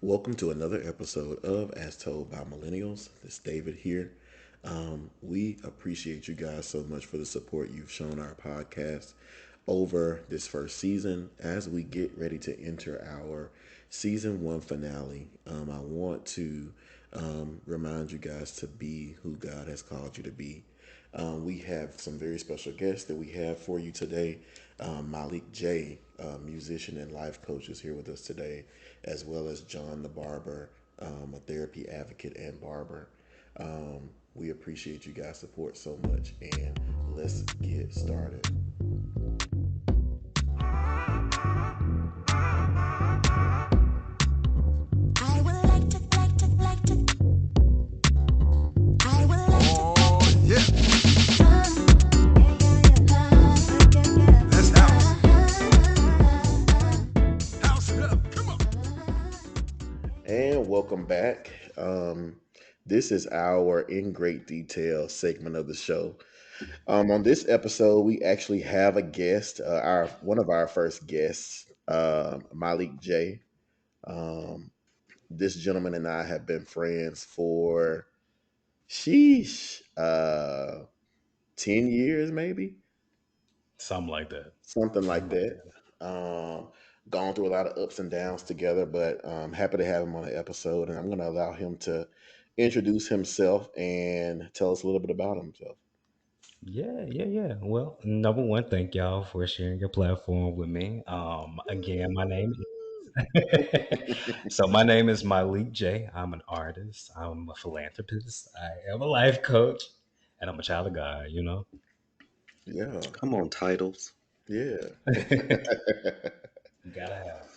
Welcome to another episode of As Told by Millennials. This is David here. We appreciate you guys so much for the support you've shown our podcast over this first season. As we get ready to enter our season one finale, I want to remind you guys to be who God has called you to be. We have some very special guests that we have for you today. Malik J, musician and life coach, is here with us today, as well as John the Barber, a therapy advocate and barber. We appreciate you guys' support so much, and let's get started. I would like to, like to, like to. I would like to. Oh, yeah. Let's house it up. Come on. And welcome back. This is our In Great Detail segment of the show. On this episode, we actually have a guest, our one of our first guests, Malik J. Um, this gentleman and I have been friends for sheesh, 10 years maybe, Something like that. something like Something like that. Gone through a lot of ups and downs together, but happy to have him on the episode, and I'm going to allow him to introduce himself and tell us a little bit about himself. yeah. Well, number one, thank y'all for sharing your platform with me. Again, my name is my name is Malik J. I'm an artist. I'm a philanthropist. I am a life coach, and I'm a child of God. Yeah, Come on, titles. yeah, You gotta have.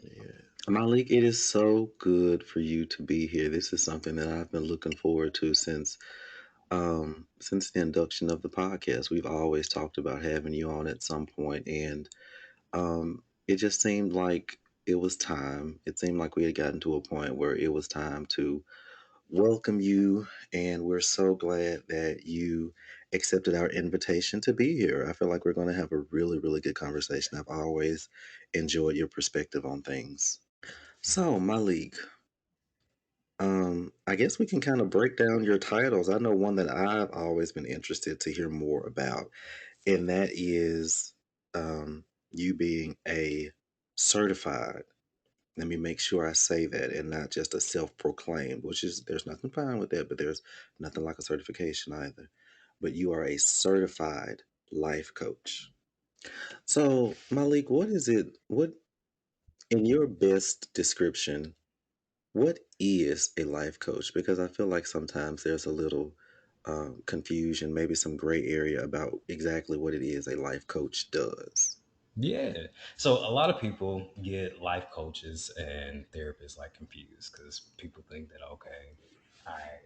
yeah. Malik, it is so good for you to be here. This is something that I've been looking forward to since the induction of the podcast. We've always talked about having you on at some point, and it just seemed like it was time. It seemed like we had gotten to a point where it was time to welcome you, and we're so glad that you accepted our invitation to be here. I feel like we're going to have a really, really good conversation. I've always enjoyed your perspective on things. So, Malik, I guess we can kind of break down your titles. I know one that I've always been interested to hear more about, and that is you being a certified. Let me make sure I say that and not just a self proclaimed, which is, there's nothing fine with that, but there's nothing like a certification either. But you are a certified life coach. So, Malik, what is it? What, in your best description, what is a life coach? Because I feel like sometimes there's a little confusion, maybe some gray area about exactly what it is a life coach does. Yeah. So a lot of people get life coaches and therapists like confused because people think that okay, all right,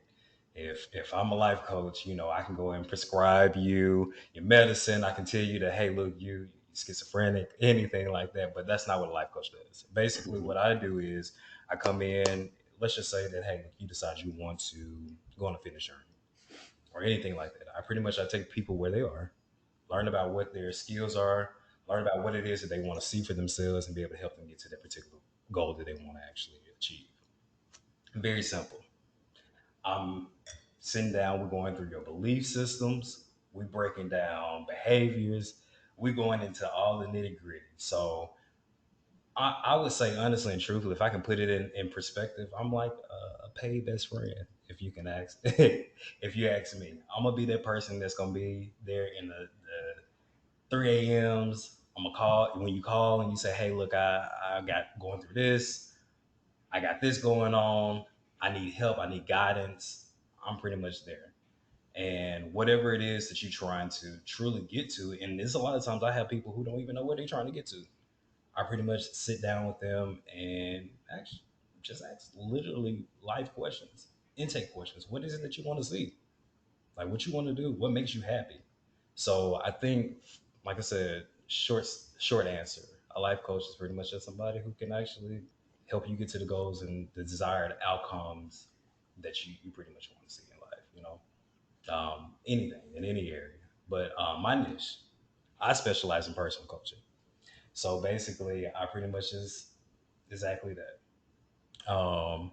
if I'm a life coach, I can go and prescribe you your medicine. I can tell you that hey, look, you schizophrenic, anything like that. But that's not what a life coach does. Basically, Mhm. what I do is I come in. Let's just say that hey, look, you decide you want to go on a fitness journey or anything like that. I take people where they are, learn about what their skills are, learn about what it is that they want to see for themselves, and be able to help them get to that particular goal that they want to actually achieve. Very simple. I'm sitting down, we're going through your belief systems, we're breaking down behaviors, we're going into all the nitty gritty. So I would say honestly and truthfully, if I can put it in perspective, I'm like a paid best friend. If you can ask, if you ask me, I'm gonna be that person that's gonna be there in the 3 a.m.s. I'm gonna call when you call and you say, "Hey, look, I got going through this. I got this going on. I need help. I need guidance." I'm pretty much there. And whatever it is that you're trying to truly get to, and there's a lot of times I have people who don't even know where they're trying to get to. I pretty much sit down with them and actually just ask literally life questions, intake questions. What is it that you want to see? Like what you want to do? What makes you happy? So I think, like I said, short answer. A life coach is pretty much just somebody who can actually help you get to the goals and the desired outcomes that you pretty much want to see in life. Anything in any area. But my niche, I specialize in personal coaching. So basically, I pretty much is exactly that. Um,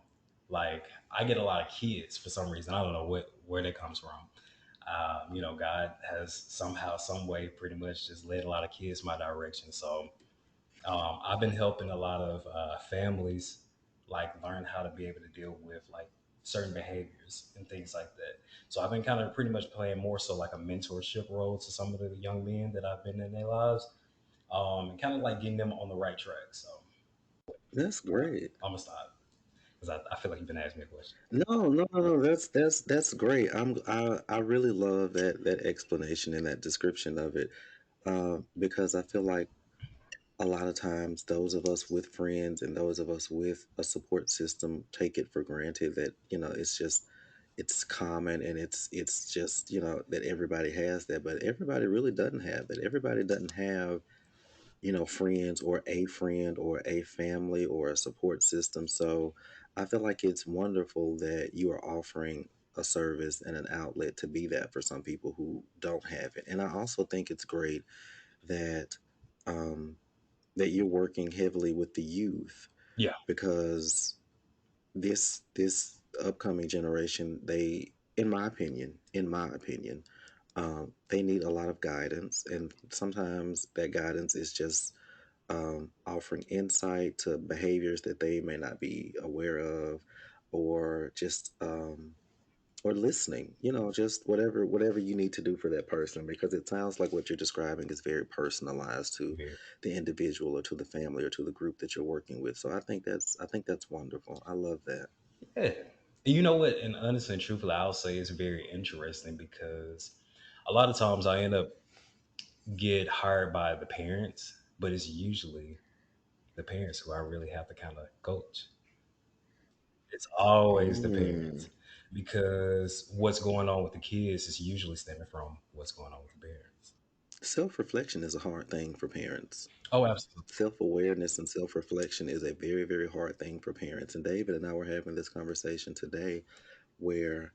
like I get a lot of kids for some reason. I don't know where that comes from. God has somehow, some way, pretty much just led a lot of kids my direction. So I've been helping a lot of families like learn how to be able to deal with like certain behaviors and things like that. So I've been kind of pretty much playing more so like a mentorship role to some of the young men that I've been in their lives, and kind of like getting them on the right track. So That's great. I'm gonna stop because I feel like you've been asking me a question. No, no, no, no. That's great. I really love that explanation and that description of it, because I feel like a lot of times those of us with friends and those of us with a support system take it for granted that it's just it's common and it's just that everybody has that, but everybody really doesn't have that. Everybody doesn't have friends or a friend or a family or a support system. So I feel like it's wonderful that you are offering a service and an outlet to be that for some people who don't have it. And I also think it's great that um, that you're working heavily with the youth, Yeah, because this upcoming generation, they, in my opinion, they need a lot of guidance, and sometimes that guidance is just offering insight to behaviors that they may not be aware of, or just or listening, just whatever you need to do for that person, because it sounds like what you're describing is very personalized to very. the individual or to the family or to the group that you're working with. So I think that's wonderful. I love that. Yeah. And you know what? And honestly and truthfully, I'll say it's very interesting because a lot of times I end up get hired by the parents, but it's usually the parents who I really have to kind of coach. It's always the Mm. parents because what's going on with the kids is usually stemming from what's going on with the parents. Self-reflection is a hard thing for parents. Oh, absolutely. Self-awareness and self-reflection is a very, very hard thing for parents. And David and I were having this conversation today where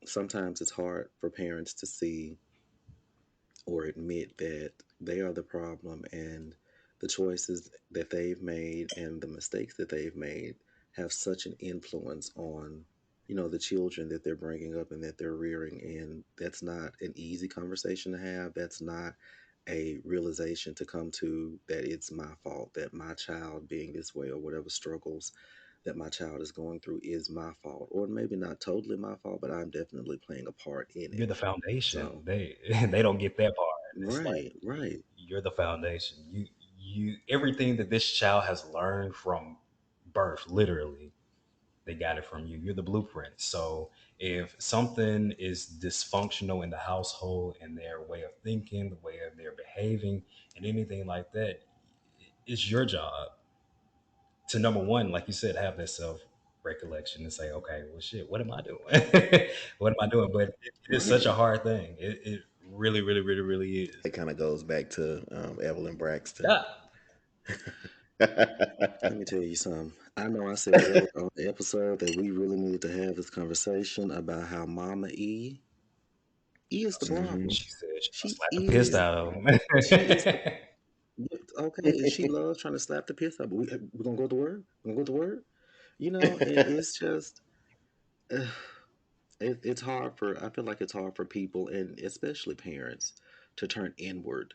sometimes it's hard for parents to see or admit that they are the problem, and the choices that they've made and the mistakes that they've made have such an influence on the children that they're bringing up and that they're rearing. And that's not an easy conversation to have. That's not a realization to come to, that it's my fault that my child being this way, or whatever struggles that my child is going through is my fault, or maybe not totally my fault, but I'm definitely playing a part in You're it. the foundation. So They don't get that part. It's like right, right. you're the foundation. You everything that this child has learned from birth, literally, they got it from you. You're the blueprint. So if something is dysfunctional in the household and their way of thinking, the way of their behaving, and anything like that, it's your job to number one, like you said, have that self recollection and say, okay, well, shit, what am I doing? What am I doing? But it is such a Right. hard thing. It really, really, really, really is. It kind of goes back to Evelyn Braxton. Yeah. Let me tell you something. I know I said earlier on the episode that we really needed to have this conversation about how Mama E is the Hmm. problem. She said she gonna She slap the piss is out of him. she is the okay, and she loves trying to slap the piss out. But we're gonna go to work. We're gonna go to work. And it's just it's hard for, I feel like it's hard for people, and especially parents, to turn inward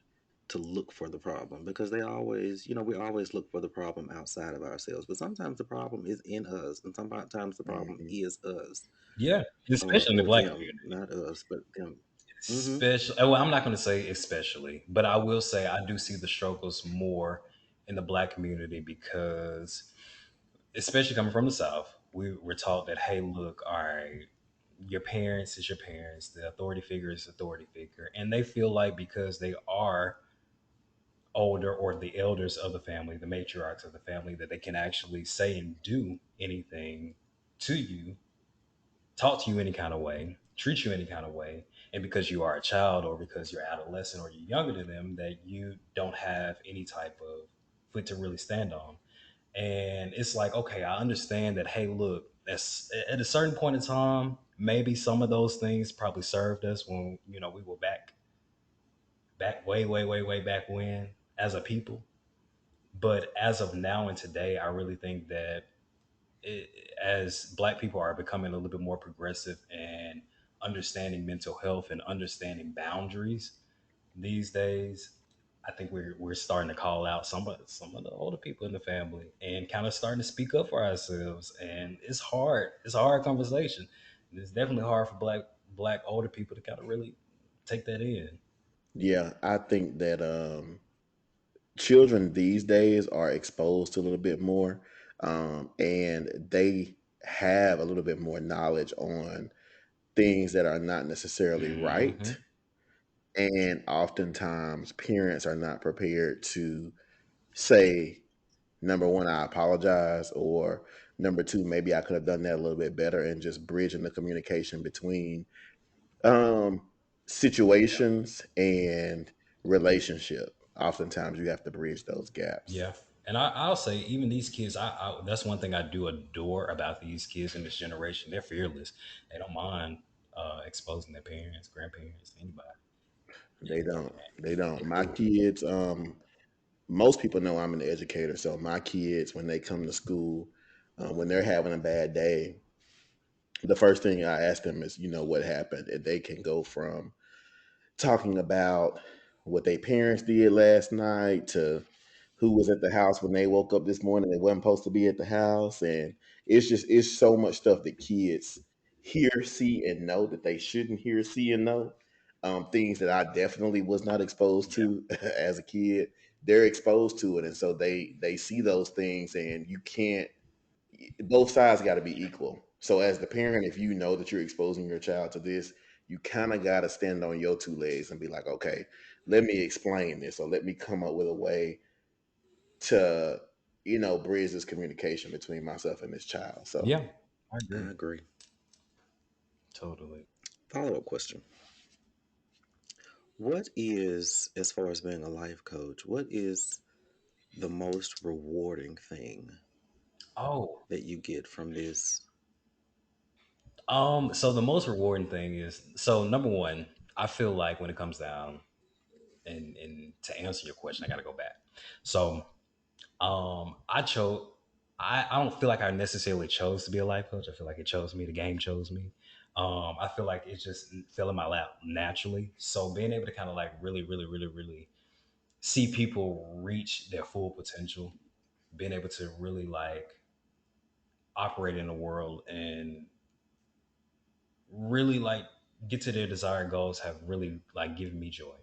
to look for the problem, because they always, we always look for the problem outside of ourselves, but sometimes the problem is in us, and sometimes the problem Hmm. is us, Yeah, especially in the or black them, community. not us, but them. Hmm. Especially, well, I'm not going to say especially, but I will say I do see the struggles more in the black community because, especially coming from the South, we were taught that, hey, look, all right, your parents is your parents, the authority figure is authority figure, and they feel like because they are older or the elders of the family, the matriarchs of the family, that they can actually say and do anything to you, talk to you any kind of way, treat you any kind of way, and because you are a child or because you're adolescent or you're younger than them, that you don't have any type of foot to really stand on. And it's like, okay, I understand that. Hey, look, that's at a certain point in time, maybe some of those things probably served us when we were back way, way, way, way back when as a people. But as of now and today, I really think that as Black people are becoming a little bit more progressive and understanding mental health and understanding boundaries these days, I think we're starting to call out some of the older people in the family and kind of starting to speak up for ourselves. And it's hard. It's a hard conversation. And it's definitely hard for black older people to kind of really take that in. Yeah, I think that children these days are exposed to a little bit more, and they have a little bit more knowledge on things that are not necessarily Hmm. right. And oftentimes, parents are not prepared to say, number one, I apologize, or number two, maybe I could have done that a little bit better, and just bridging the communication between um, Yep. situations and relationship. Oftentimes, you have to bridge those gaps. Yeah. And I'll say, even these kids, that's one thing I do adore about these kids in this generation. They're fearless. They don't mind exposing their parents, grandparents, anybody. They don't. They don't. They My do. kids, most people know I'm an educator, so my kids, when they come to school, when they're having a bad day, the first thing I ask them is, what happened, and they can go from talking about what their parents did last night to who was at the house when they woke up this morning they wasn't supposed to be at the house. And it's so much stuff that kids hear, see, and know that they shouldn't hear, see, and know. Things that I definitely was not exposed Yeah. to as a kid. They're exposed to it, and so they see those things, and you can't, both sides got to be equal. So as the parent, if you know that you're exposing your child to this, you kind of got to stand on your two legs and be like, okay, let me explain this, or let me come up with a way to, bridge this communication between myself and this child. So Yeah. I agree. I agree. Totally. Follow up question. What is, as far as being a life coach, what is the most rewarding thing Oh, that you get from this? so the most rewarding thing is, so number one, I feel like when it comes down, and to answer your question, I got to go back. So, I chose. I don't feel like I necessarily chose to be a life coach. I feel like it chose me. The game chose me. I feel like it just fell in my lap naturally. So being able to kind of like really, really, really, really see people reach their full potential, being able to really like operate in the world and really like get to their desired goals have really like given me joy.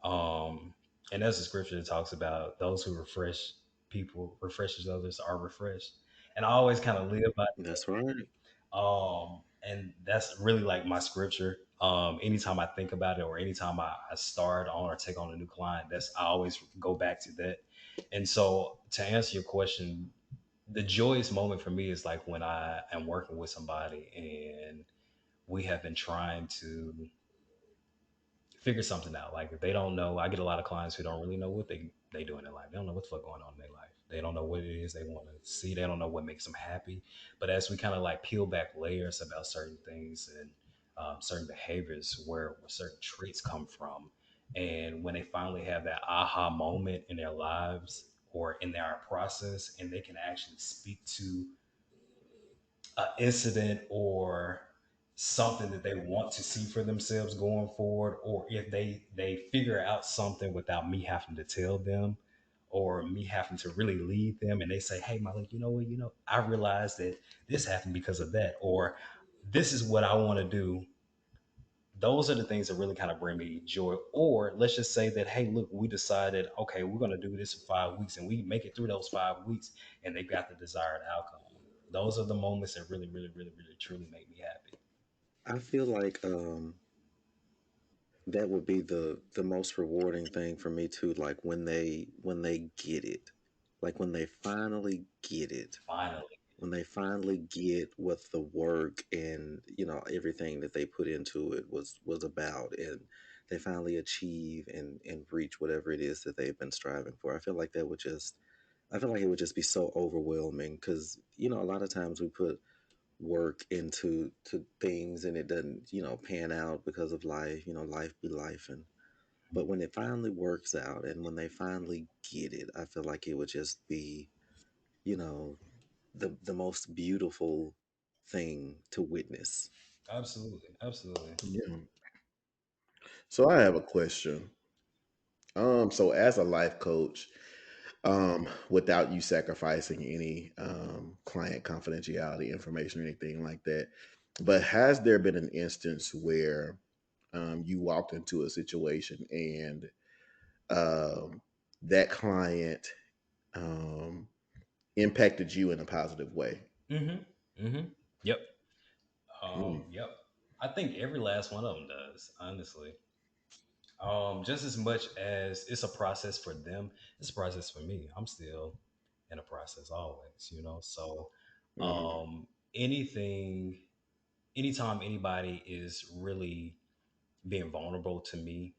Um, and as the scripture that talks about those who refresh people, refreshes others are refreshed. And I always kind of live by That's right. and that's really like my scripture. Anytime I think about it or anytime I start on or take on a new client, that's I always go back to that. And so to answer your question, the joyous moment for me is like when I am working with somebody and we have been trying to figure something out. Like if they don't know, I get a lot of clients who don't really know what they do in their life. They don't know what the fuck going on in their life. They don't know what it is they want to see. They don't know what makes them happy. But as we kind of like peel back layers about certain things and certain behaviors, where certain traits come from, and when they finally have that aha moment in their lives or in their process, and they can actually speak to an incident or something that they want to see for themselves going forward, or if they figure out something without me having to tell them or me having to really lead them, and they say, hey Malik, you know what, I realized that this happened because of that, or this is what I want to do. Those are the things that really kind of bring me joy. Or let's just say that, hey, look, we decided, okay, we're going to do this for 5 weeks, and we make it through those 5 weeks, and they got the desired outcome. Those are the moments that really, really, really, really, truly make me happy. I feel like that would be the most rewarding thing for me too. Like when they get it, like when they finally get it, Finally, when they finally get what the work and everything that they put into it was about, and they finally achieve and reach whatever it is that they've been striving for. I feel like that would just I feel like it would just be so overwhelming because a lot of times we put work into to things and it doesn't pan out because of life. Life be life. And but when it finally works out and when they finally get it, I feel like it would just be you know the most beautiful thing to witness. Absolutely, absolutely. Yeah. So I have a question. So as a life coach, without you sacrificing any client confidentiality information or anything like that, but has there been an instance where you walked into a situation and um, that client um, impacted you in a positive way? Mm-hmm. Mm-hmm. Yep. Mm, Yep. I think every last one of them does, honestly. Just as much as it's a process for them, it's a process for me. I'm still in a process always, you know. So, mhm, um, anything, anytime anybody is really being vulnerable to me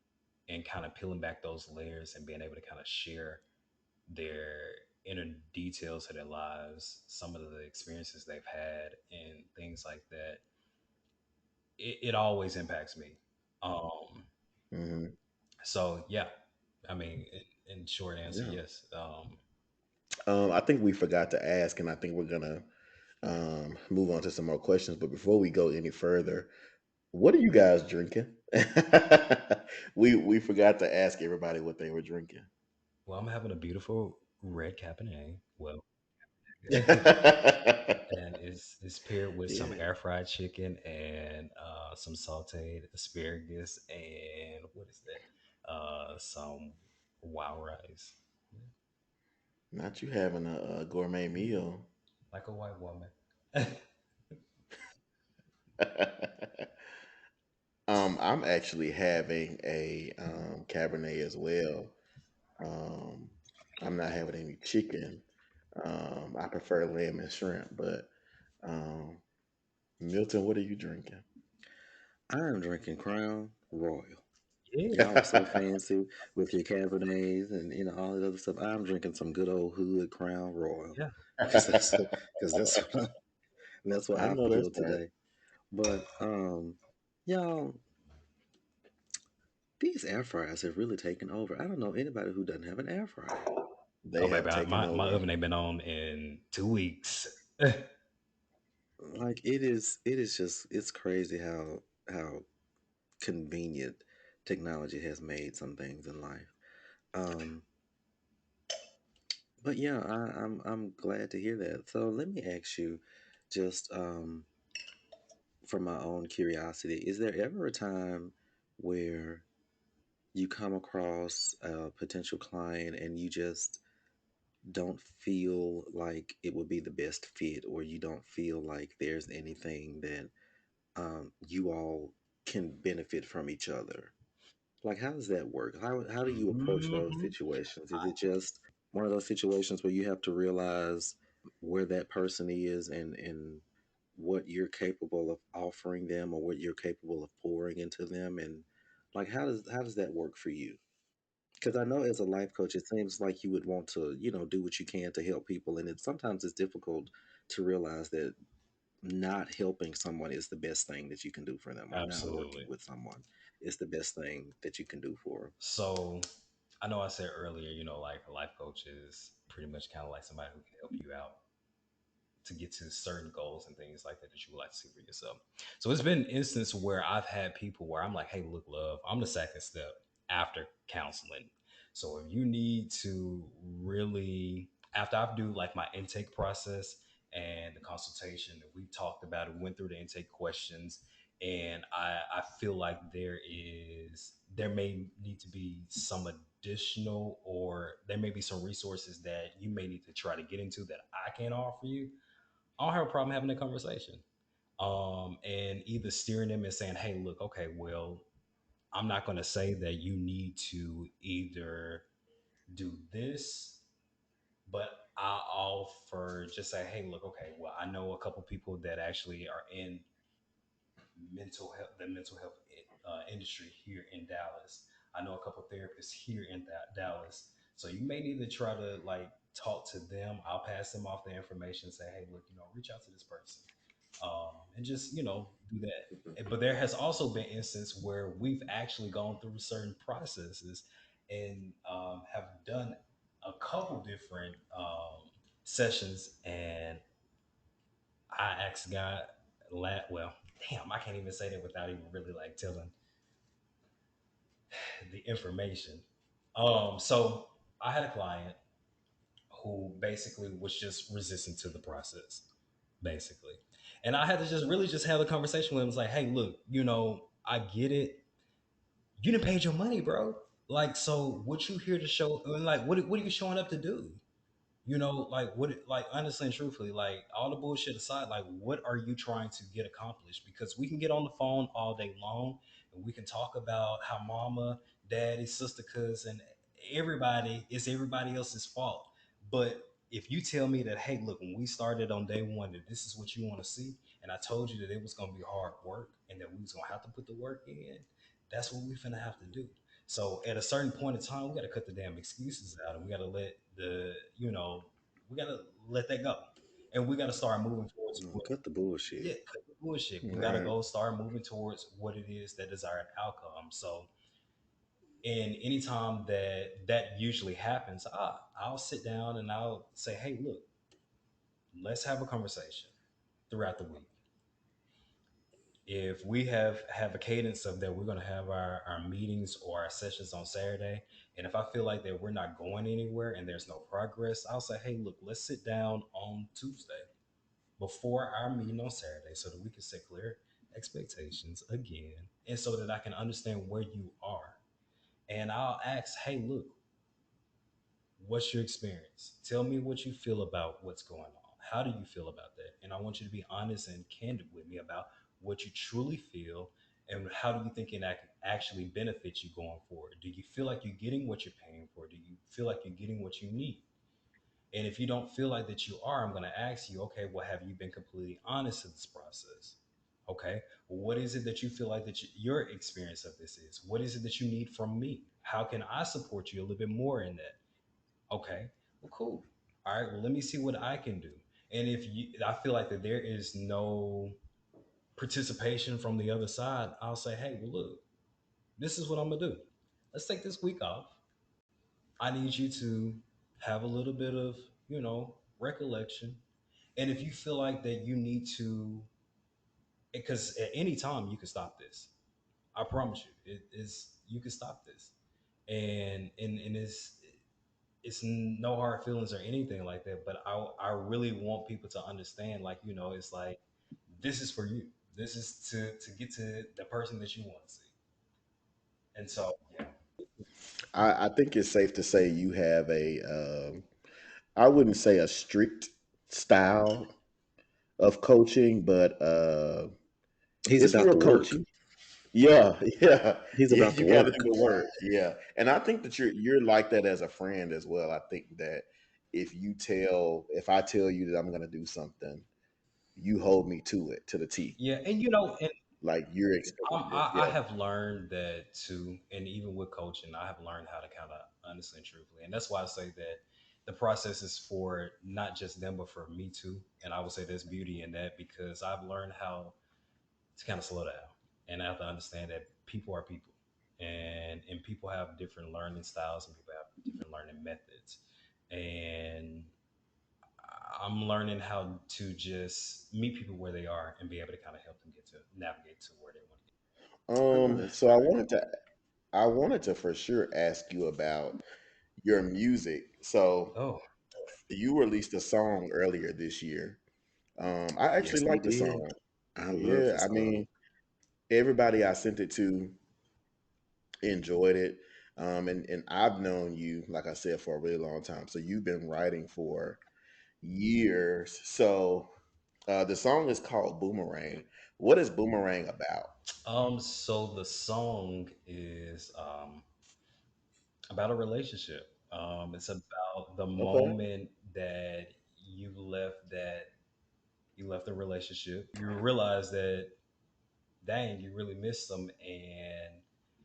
and kind of peeling back those layers and being able to kind of share their inner details of their lives, some of the experiences they've had, and things like that, it always impacts me. Um, mhm. so yeah, I mean, in short answer, Yeah. yes. I think we forgot to ask, and I think we're gonna move on to some more questions. But before we go any further, what are you guys drinking? We forgot to ask everybody what they were drinking. Well, I'm having a beautiful red Cabernet. Well, Yeah. and it's paired with some air fried chicken and some sautéed asparagus and what is that? Some wild rice. Yeah, Not you having a gourmet meal. like a white woman. I'm actually having a Cabernet as well. Um, I'm not having any chicken. I prefer lamb and shrimp, but um, Milton, what are you drinking? I am drinking Crown Royal. Yeah, Y'all are so fancy with your Cabernets and all that other stuff. I'm drinking some good old hood Crown Royal yeah. because that's what I I know that's feel right. today. But y'all, these air fryers have really taken over. I don't know anybody who doesn't have an air fryer. They Oh, have baby, taken my over. oven ain't been on in 2 weeks. Like it is just it's crazy how convenient technology has made some things in life. Um, but yeah, I'm glad to hear that. So let me ask you, just for my own curiosity, is there ever a time where you come across a potential client and you just don't feel like it would be the best fit, or you don't feel like there's anything that you all can benefit from each other? Like, how does that work? How do you approach those Mhm. situations? Is it just one of those situations where you have to realize where that person is and what you're capable of offering them or what you're capable of pouring into them, and like how does that work for you? Because I know as a life coach, it seems like you would want to do what you can to help people, and sometimes it's difficult to realize that not helping someone is the best thing that you can do for them, or not working Absolutely. with someone is the best thing that you can do for them. So I know I said earlier, like a life coach is pretty much kind of like somebody who can help you out to get to certain goals and things like that that you would like to see for yourself. So it's been an instance where I've had people where I'm like, hey, look, love, I'm the second step after counseling. So if you need to really, after I do like my intake process and the consultation that we talked about it, went through the intake questions, and I feel like there may need to be some additional, or there may be some resources that you may need to try to get into that I can't offer you. I don't have a problem having a conversation. And either steering them and saying, hey, look, okay, well, I'm not going to say that you need to either do this, but I offer just say, hey, look, okay, well, I know a couple people that actually are in the mental health industry here in Dallas. I know a couple therapists here in Dallas. So you may need to try to like talk to them. I'll pass them off the information and say, hey, look, reach out to this person. And just, do that. But there has also been instances where we've actually gone through certain processes and have done a couple different sessions, and lax guy. Well, damn, I can't even say that without even really like telling the information. So I had a client who basically was just resistant to the process, basically. And I had to just really just have a conversation with him. It's like, hey, look, I get it. You didn't pay your money, bro. Like, so what you here to show? And like, what are you showing up to do? Like like honestly and truthfully, like all the bullshit aside, like what are you trying to get accomplished? Because we can get on the phone all day long and we can talk about how mama, daddy, sister, cousin, everybody, it's everybody else's fault. But if you tell me that, hey, look, when we started on day one, that this is what you want to see, and I told you that it was gonna be hard work and that we was gonna have to put the work in, that's what we finna have to do. So at a certain point in time, we got to cut the damn excuses out, and we got to let we got to let that go, and we got to start moving towards what, Cut the bullshit. yeah, cut the bullshit. We got to Right. go start moving towards what it is that desired outcome. So, and anytime that usually happens, I'll sit down and I'll say, hey, look, let's have a conversation throughout the week. If we have a cadence of that we're going to have our meetings or our sessions on Saturday, and if I feel like that we're not going anywhere and there's no progress, I'll say, hey, look, let's sit down on Tuesday before our meeting on Saturday so that we can set clear expectations again, and so that I can understand where you are. And I'll ask, hey, look, what's your experience? Tell me what you feel about what's going on. How do you feel about that? And I want you to be honest and candid with me about what you truly feel, and how do you think it actually benefits you going forward. Do you feel like you're getting what you're paying for? Do you feel like you're getting what you need? And if you don't feel like that you are, I'm going to ask you, okay, well, have you been completely honest in this process? Okay, well, what is it that you feel like that your experience of this is? What is it that you need from me? How can I support you a little bit more in that? Okay, well, cool. All right, well, let me see what I can do. And if I feel like that there is no participation from the other side, I'll say, hey, well, look, this is what I'm gonna do. Let's take this week off. I need you to have a little bit of, recollection. And if you feel like that you need to, because at any time you can stop this. I promise you, it is you can stop this, and it's no hard feelings or anything like that. But I really want people to understand, like, it's like this is for you. This is to get to the person that you want to see. And so, yeah. I think it's safe to say you have I wouldn't say a strict style of coaching, but He's it's about real the work. coachy. Yeah, yeah, He's yeah. about the You got to do work. the work. Yeah, and I think that you're like that as a friend as well. I think that if I tell you that I'm going to do something, you hold me to it to the T. Yeah, and Like you're expecting it. I Yeah. have learned that too, and even with coaching, I have learned how to kind of honestly and truthfully, and that's why I say that the process is for not just them, but for me too. And I would say there's beauty in that because I've learned how to kind of slow down, and I have to understand that people are people, and people have different learning styles, and people have different learning methods, and I'm learning how to just meet people where they are and be able to kind of help them get to navigate to where they want to That's So great. I wanted to for sure ask you about your music. So get. Oh, you released a song earlier this year. I actually Yes, we like the did. song. I love Yeah, the I song. mean, everybody I sent it to enjoyed it. And I've known you, like I said, for a really long time. So you've been writing for years. So the song is called Boomerang. What is Boomerang about? so the song is about a relationship. It's about the Okay. moment that you left the relationship. You realize that, dang, you really missed them, and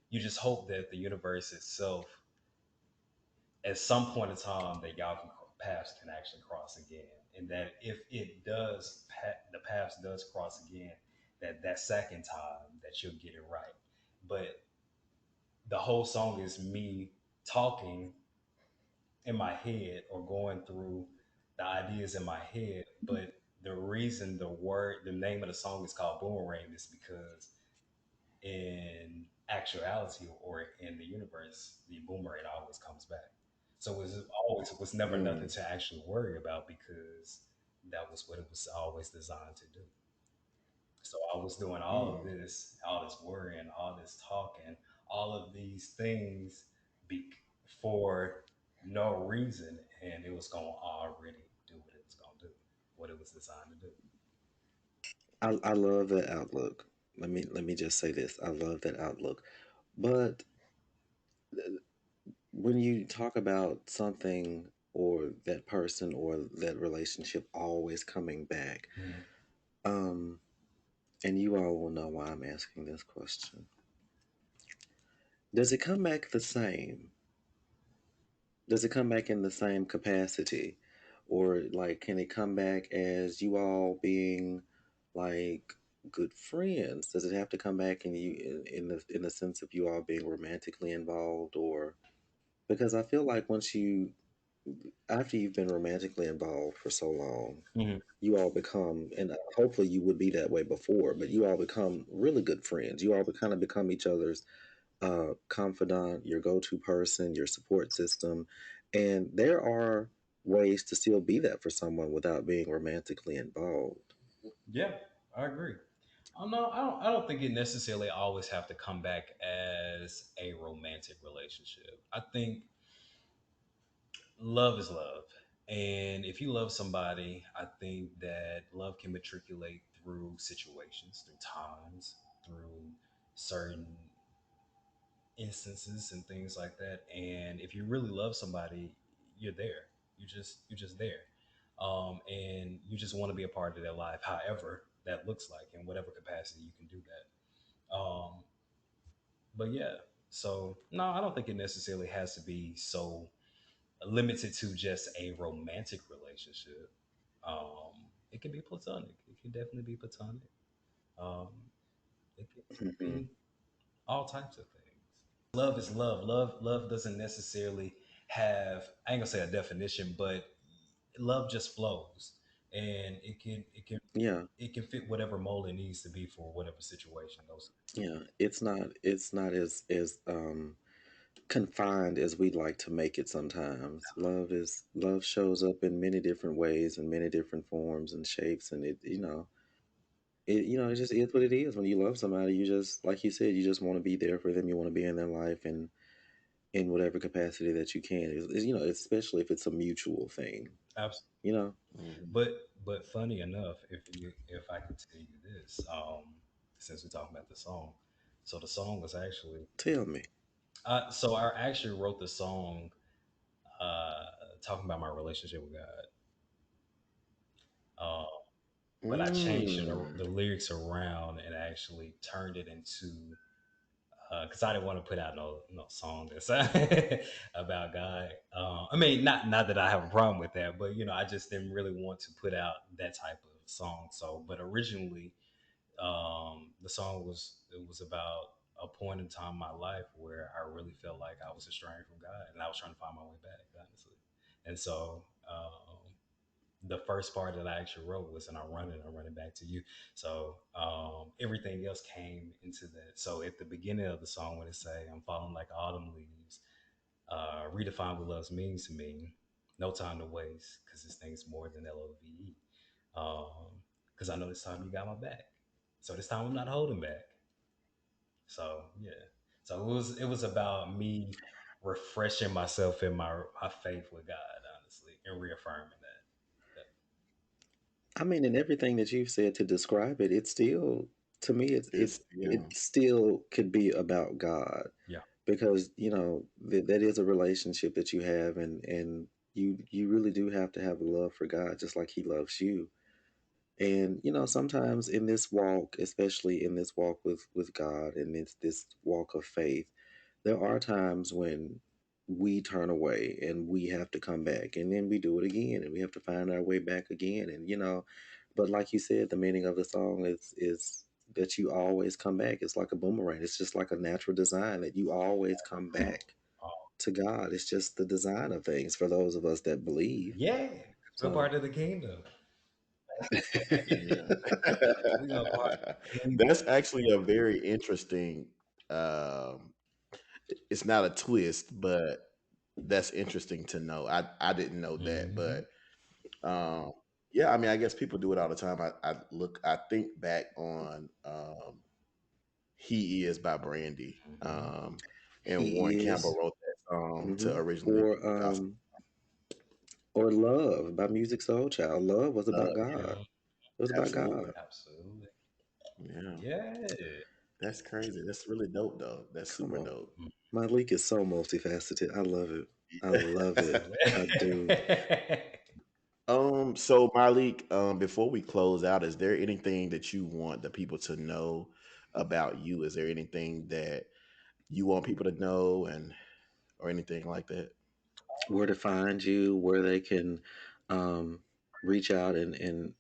you just hope that the universe itself, at some point in time, that y'all paths can actually cross again, and that if the paths does cross again, that second time that you'll get it right. But the whole song is me talking in my head or going through the ideas in my head, but the reason the name of the song is called Boomerang is because in actuality or in the universe, the boomerang always comes back. So it was never nothing Mm, to actually worry about because that was what it was always designed to do. So I was doing all this worrying, all this talking, all of these things be- for no reason, and it was going to already do what it was going to do, what it was designed to do. I love that outlook. Let me just say this. I love that outlook. But when you talk about something or that person or that relationship always coming back, Mhm. um, and you all will know why I'm asking this question. Does it come back the same? Does it come back in the same capacity? Or like can it come back as you all being like good friends? Does it have to come back in the sense of you all being romantically involved, or because I feel like once you after you've been romantically involved for so long, Mhm. you all become, and hopefully you would be that way before, but you all become really good friends. You all kind of become each other's confidant, your go to person, your support system. And there are ways to still be that for someone without being romantically involved. Yeah, I agree. No, I don't think it necessarily always have to come back as a romantic relationship. I think love is love. And if you love somebody, I think that love can matriculate through situations, through times, through certain instances and things like that. And if you really love somebody, you're there. You're just there. And you just want to be a part of their life, however that looks like, in whatever capacity you can do that. But yeah, so no, I don't think it necessarily has to be so limited to just a romantic relationship. It can be platonic. It can definitely be platonic. Um, it can Hmm. be all types of things. Love is love. Love doesn't necessarily have, I ain't gonna say a definition, but love just flows, and Yeah, it can fit whatever mold it needs to be for whatever situation those. yeah. It's not as confined as we'd like to make it sometimes. Love shows up in many different ways and many different forms and shapes, and it just is what it is. When you love somebody, you just, like you said, you just want to be there for them. You want to be in their life and in whatever capacity that you can. Especially if it's a mutual thing. Absolutely. You know, mm, But funny enough, if I could tell you this, since we're talking about the song, so the song was actually, tell me. so I actually wrote the song uh, talking about my relationship with God. Um, but I changed Mm, the lyrics around and actually turned it into, because I didn't want to put out no song that's about God. I mean, not that I have a problem with that, but I just didn't really want to put out that type of song. So, but originally, the song was about a point in time in my life where I really felt like I was estranged from God, and I was trying to find my way back, honestly. And so, the first part that I actually wrote was, "And I'm running back to you." So everything else came into that. So at the beginning of the song, when it say, "I'm falling like autumn leaves," redefine what love means to me. No time to waste, because this thing's more than LOVE. Because I know this time you got my back. So this time I'm not holding back. So yeah. So it was about me refreshing myself in my faith with God, honestly, and reaffirming that. I mean, and everything that you've said to describe it, it's still, to me, it's it yeah, still could be about God, Yeah. because that is a relationship that you have, and you really do have to have love for God, just like He loves you. And sometimes in this walk, especially in this walk with God, and it's this walk of faith, there are times when we turn away and we have to come back, and then we do it again, and we have to find our way back again. And but like you said, the meaning of the song is that you always come back. It's like a boomerang. It's just like a natural design that you always come back Oh, to God. It's just the design of things for those of us that believe. yeah. We're So part of the kingdom. Yeah. We gonna party. That's actually a very interesting. Um, it's not a twist, but that's interesting to know. I didn't know that, Mm-hmm. but um, yeah, I mean, I guess people do it all the time. I think back on "He Is" by Brandy, Mm-hmm. and Warren He Campbell is. wrote that song to Hmm. originally be Or a gospel Love by Music Soul Child. Love was about love. God. Yeah, Mm, It was about absolutely. God. absolutely. Yeah, Yeah. that's crazy. That's really dope, though. That's Come super on. dope. Mm, Malik is so multifaceted. I love it. I love it. absolutely. I do. So Marlik, before we close out, is there anything that you want the people to know about you? Is there anything that you want people to know and or anything like that? Where to find you, where they can um, reach out and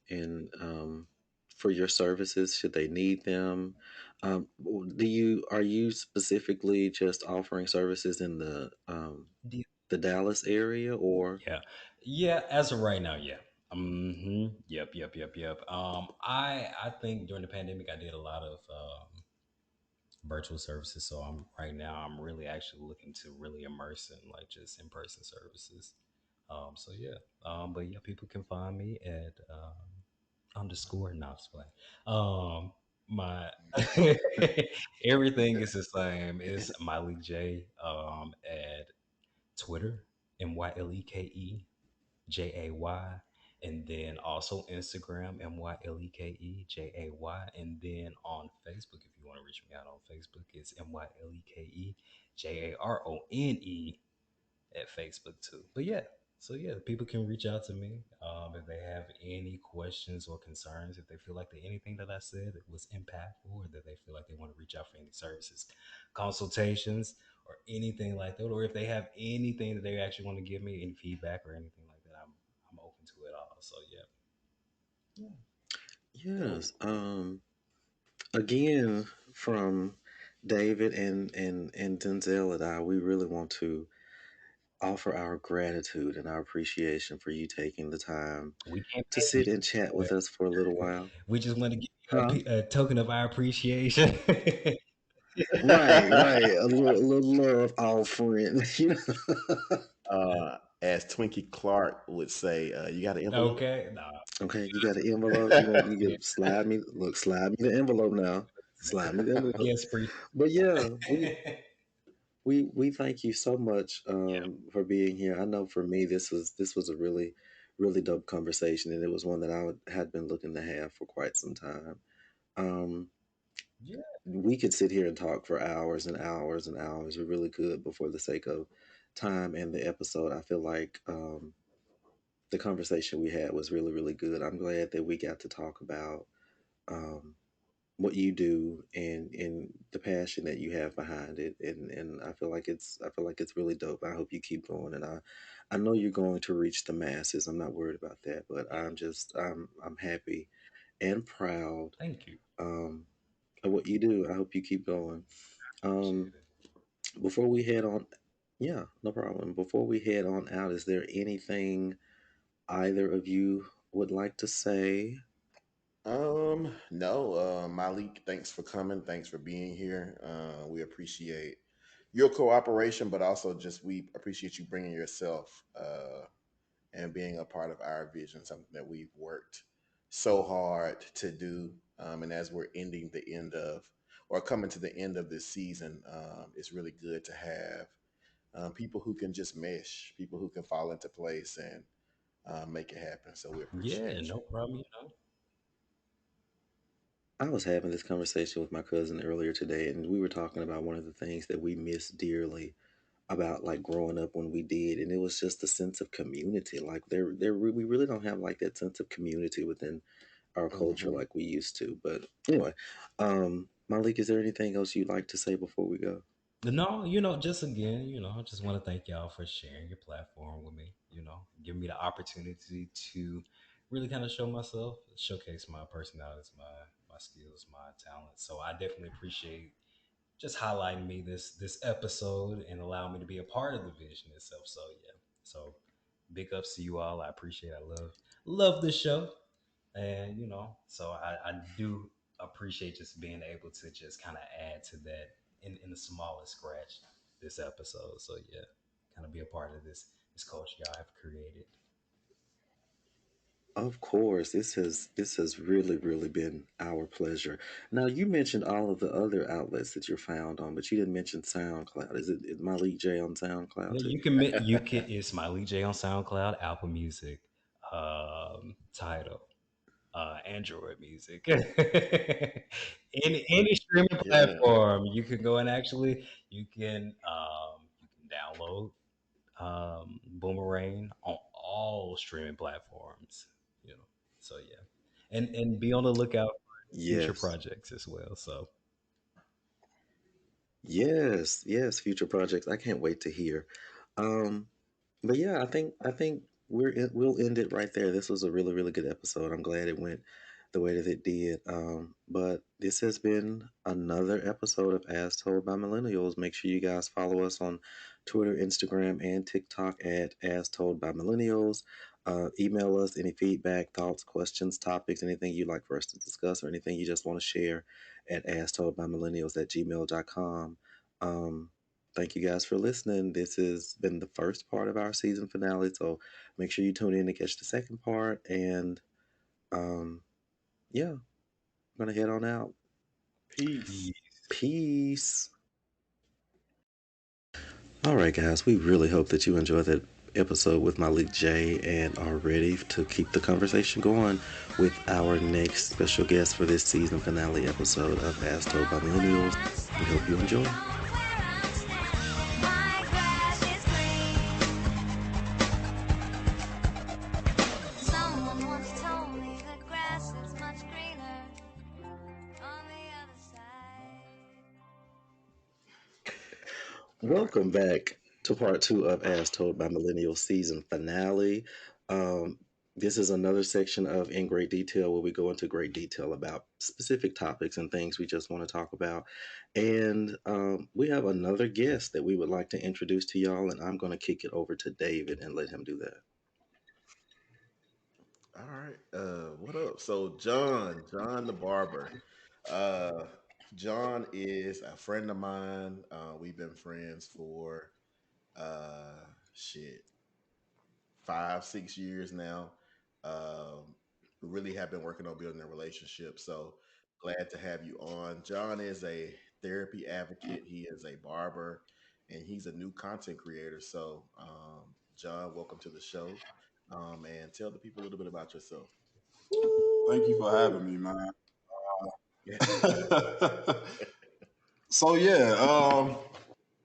for your services should they need them. Do you are you specifically just offering services in the Dallas area or Yeah. Yeah, as of right now, yeah. Yep, yep, yep, yep. I think during the pandemic I did a lot of virtual services. So I'm really actually looking to really immerse in like just in person services. So yeah. But yeah, people can find me at underscore not just playing. My everything is the same. It's Miley J at Twitter, MYLEKEJAY, and then also Instagram, MYLEKEJAY, and then on Facebook, if you want to reach me out on Facebook, it's MYLEKEJARONE at Facebook too. But yeah, so yeah, people can reach out to me if they have any questions or concerns. If they feel like that anything that I said that was impactful, or that they feel like they want to reach out for any services, consultations, or anything like that, or if they have anything that they actually want to give me, any feedback or anything like that, I'm open to it all. So yeah, yeah, yes. cool. Again, from David and Denzel and I, we really want to offer our gratitude and our appreciation for you taking the time We can't to pay sit and chat with us for a little you. while. We just want to give you Huh? a token of our appreciation. Right, right. A little love offering. You know? As Twinkie Clark would say, you got an envelope? Okay, nah. Okay, you got an envelope. You want you Yeah, get slide me look, slide me the envelope now. Slide me the envelope. yes, preach. But yeah, we thank you so much for being here. I know for me this was a really dope conversation, and it was one that had been looking to have for quite some time. Um, Yeah, we could sit here and talk for hours and hours and hours. We really could, but for the sake of time and the episode, I feel like the conversation we had was really good. I'm glad that we got to talk about um, what you do and the passion that you have behind it, and I feel like it's really dope. I hope you keep going, and I know you're going to reach the masses. I'm not worried about that, but yeah. I'm happy and proud Thank you. um, of what you do. I hope you keep going. Appreciate Um, it. before we head on, yeah, no problem. Before we head on out, is there anything either of you would like to say? No, Malik, thanks for coming. Thanks for being here. We appreciate your cooperation, but also just we appreciate you bringing yourself and being a part of our vision, something that we've worked so hard to do. And as we're ending the end of, or coming to the end of this season, it's really good to have people who can just mesh, people who can fall into place and make it happen. So we Yeah, appreciate you. no problem. You know. I was having this conversation with my cousin earlier today, and we were talking about one of the things that we miss dearly about like growing up when we did, and it was just a sense of community. Like we really don't have like that sense of community within our culture Hmm. like we used to. But anyway, Malik, is there anything else you'd like to say before we go? No, just again, I just want to thank y'all for sharing your platform with me. Giving me the opportunity to really kind of show myself, showcase my personalities, my skills, my talents. So I definitely appreciate just highlighting me this episode and allowing me to be a part of the vision itself. So yeah, so big ups to you all. I appreciate. I love the show. And so I do appreciate just being able to just kind of add to that in the smallest scratch this episode. So yeah, kind of be a part of this culture y'all have created. Of course, this has really been our pleasure. Now you mentioned all of the other outlets that you're found on, but you didn't mention SoundCloud. Is Malik J on SoundCloud Yeah, too? you can it's Smiley J on SoundCloud, Apple Music, Tidal, Android Music, any streaming Yeah. platform you can go and actually you can download Boomerang on all streaming platforms. You know, so yeah, and be on the lookout for future Yes. projects as well. So Yes, future projects. I can't wait to hear. Um, but yeah, I think we'll end it right there. This was a really good episode. I'm glad it went the way that it did. But this has been another episode of As Told by Millennials. Make sure you guys follow us on Twitter, Instagram, and TikTok at As Told by Millennials. Email us any feedback, thoughts, questions, topics, anything you'd like for us to discuss, or anything you just want to share at As Told by Millennials at gmail.com. Um, Thank you guys for listening. This has been the first part of our season finale. So make sure you tune in to catch the second part. And um, yeah, I'm going to head on out. Peace. yeah. Peace. All right, guys, we really hope that you enjoyed that episode with Malik J and are ready to keep the conversation going with our next special guest for this season finale episode of As Told by Millennials. We hope you enjoy. Someone once told me the grass is much greener on the other side. Welcome back to part two of As Told by Millennial season finale. Um, this is another section of In Great Detail where we go into great detail about specific topics and things we just want to talk about. And we have another guest that we would like to introduce to y'all, and I'm going to kick it over to David and let him do that. All right. What up? So John the barber. Uh, John is a friend of mine. We've been friends for shit 5 6 years now. We really have been working on building a relationship. So glad to have you on. John is a therapy advocate. He is a barber, and he's a new content creator. So John, welcome to the show. And tell the people a little bit about yourself. Thank you for having me, man. So yeah,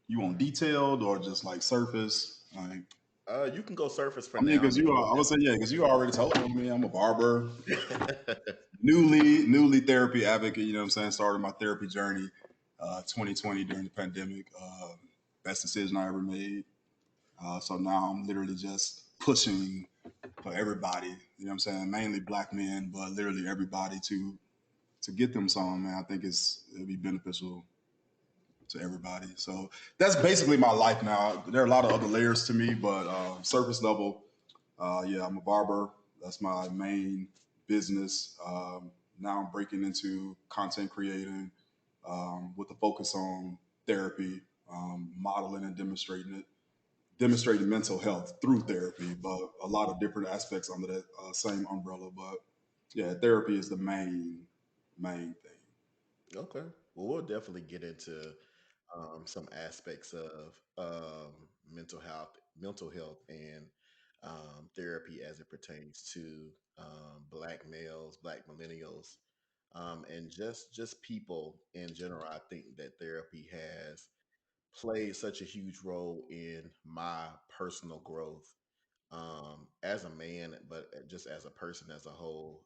you want detailed or just like surface? Like, You can go surface for I mean, now, and because then you we'll are, I would say yeah, because you already told me I'm a barber, definitely. newly therapy advocate. You know what I'm saying? Started my therapy journey, 2020 during the pandemic. Best decision I ever made. So now I'm literally just pushing for everybody. You know what I'm saying? Mainly black men, but literally everybody to get them some. Man, I think it'll be beneficial to everybody. So that's basically my life now. There are a lot of other layers to me, but surface level, yeah, I'm a barber. That's my main business. Now I'm breaking into content creating with a focus on therapy, modeling and demonstrating mental health through therapy, but a lot of different aspects under that same umbrella. But yeah, therapy is the main thing. Okay. Well, we'll definitely get into some aspects of mental health, and therapy as it pertains to black males, black millennials, and just people in general. I think that therapy has played such a huge role in my personal growth as a man, but just as a person as a whole.